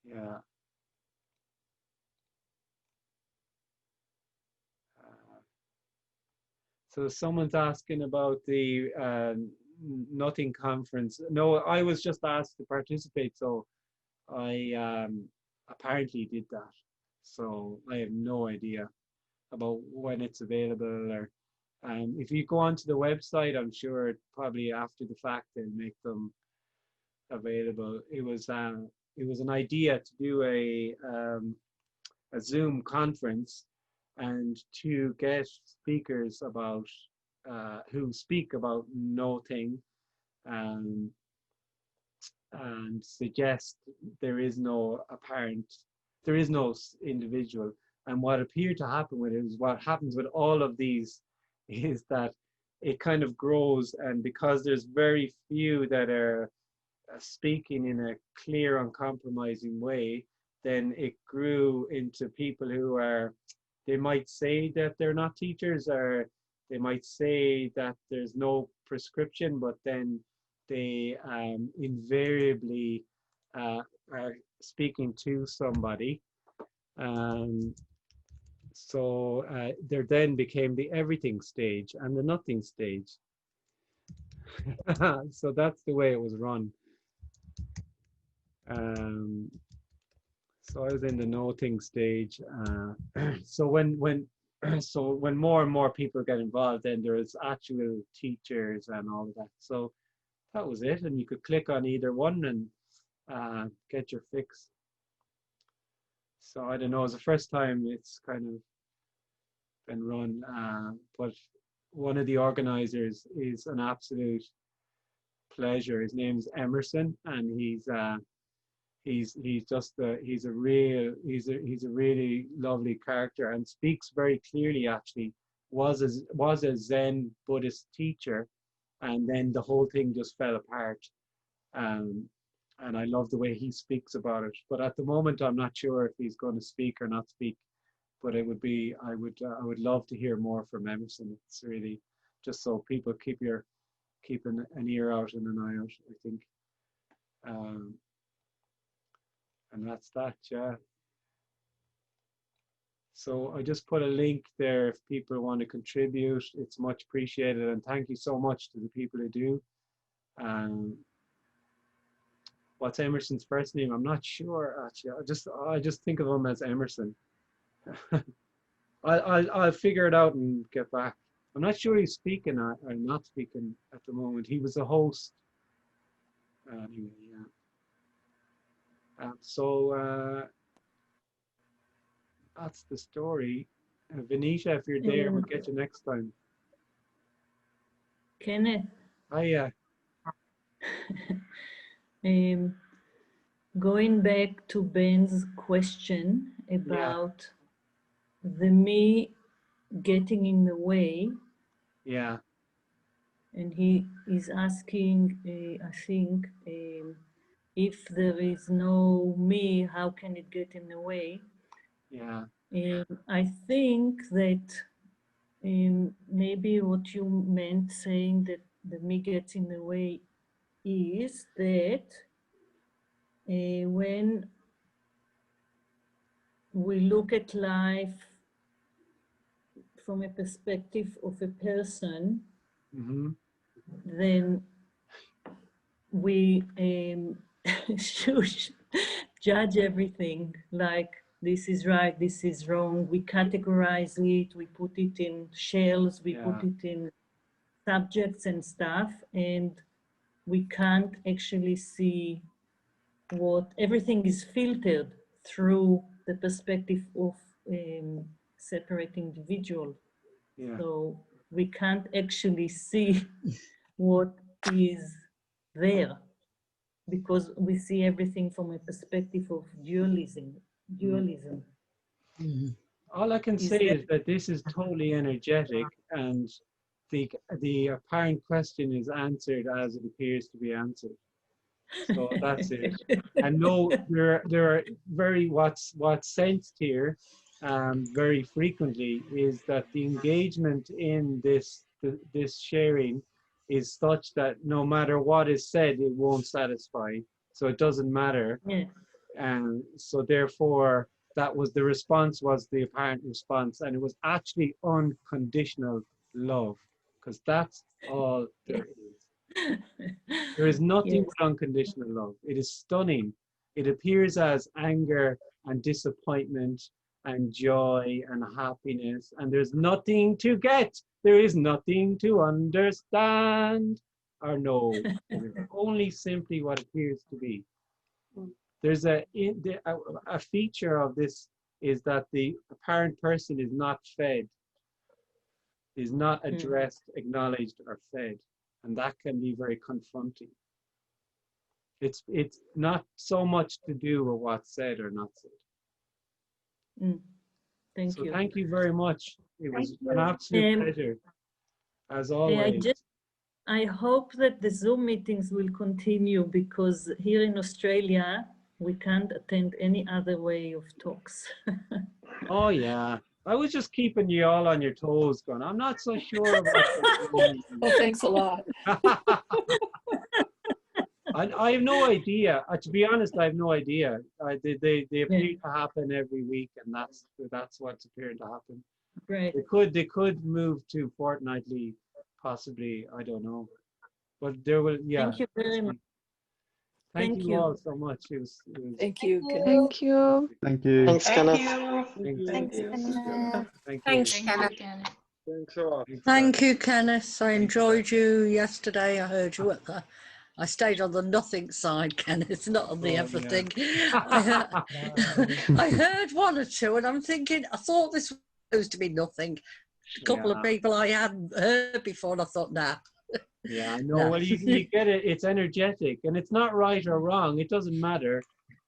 Yeah. So someone's asking about the Nothing conference. No, I was just asked to participate, so I apparently did that. So I have no idea about when it's available, or if you go onto the website, I'm sure probably after the fact they'll make them available. It was an idea to do a Zoom conference and to get speakers about who speak about nothing and suggest there is no individual. And what appeared to happen with it is what happens with all of these is that it kind of grows, and because there's very few that are speaking in a clear, uncompromising way, then it grew into people who are, they might say that they're not teachers, or they might say that there's no prescription, but then they invariably are speaking to somebody. So there then became the everything stage and the nothing stage. So that's the way it was run. So I was in the noting stage. So when more and more people get involved, then there's actual teachers and all of that. So that was it, and you could click on either one and get your fix. So I don't know, it's the first time it's kind of been run, but one of the organizers is an absolute pleasure. His name's Emerson, and he's a really lovely character, and speaks very clearly. Actually, was a Zen Buddhist teacher, and then the whole thing just fell apart. And I love the way he speaks about it. But at the moment, I'm not sure if he's going to speak or not speak. But it would be, I would love to hear more from Emerson. It's really just so people keep an ear out and an eye out, I think. And that's that, yeah. So I just put a link there if people want to contribute. It's much appreciated, and thank you so much to the people who do. What's Emerson's first name? I'm not sure actually. I just think of him as Emerson. I'll figure it out and get back. I'm not sure he's speaking or not speaking at the moment. He was a host. Anyway, yeah. That's the story. Venetia, if you're there, we'll get you next time. Kenneth. Hiya. Going back to Ben's question about the me getting in the way. Yeah. And he is asking, I think, if there is no me, how can it get in the way? Yeah. I think that maybe what you meant saying that the me gets in the way is that when we look at life from a perspective of a person, then we should judge everything like this is right, this is wrong. We categorize it, we put it in shells, we put it in subjects and stuff, and we can't actually see what everything is filtered through the perspective of separate individual. Yeah. So we can't actually see what is there because we see everything from a perspective of dualism. All I can say is that this is totally energetic, and the apparent question is answered as it appears to be answered. So that's it. And no, there are very what's sensed here very frequently is that the engagement in this sharing is such that no matter what is said, it won't satisfy. So it doesn't matter. And so therefore, that was the response, was the apparent response, and it was actually unconditional love, because that's all there is. There is nothing but unconditional love. It is stunning. It appears as anger and disappointment and joy and happiness, and there's nothing to get. There is nothing to understand or know. Only simply what appears to be. There's a feature of this is that the apparent person is not fed, is not addressed, acknowledged, or fed. And that can be very confronting. It's not so much to do with what's said or not said. Thank you. Thank you very much. It was an absolute pleasure, as always. I hope that the Zoom meetings will continue, because here in Australia, we can't attend any other way of talks. Oh, yeah. I was just keeping you all on your toes, going, I'm not so sure about that. Oh, thanks a lot. I have no idea. To be honest, I have no idea. They appear to happen every week, and that's what's appearing to happen. Right. They could move to fortnightly, possibly. I don't know. But there will, yeah. Thank you very much. Thank you all so much. It was Thank you. Thank you. Thank you. Thanks, Kenneth. Thanks, Kenneth. Thanks, Kenneth. Thanks a lot. Thank you, Kenneth. I enjoyed you yesterday. I heard you at the. I stayed on the nothing side, Kenneth, not on the everything. I heard one or two, and I'm thinking, I thought this was supposed to be nothing. A couple of people I hadn't heard before, and I thought, nah. Yeah, I know. Well, you get it. It's energetic, and it's not right or wrong. It doesn't matter.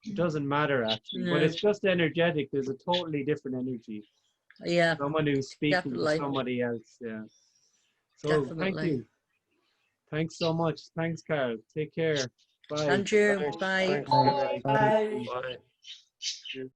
It doesn't matter actually, but it's just energetic. There's a totally different energy. Yeah. Someone who's speaking definitely. to somebody else. Yeah. So Definitely. thank you. Thanks so much. Thanks, Carl. Take care. Bye. And you. Bye. Bye. Bye. Bye.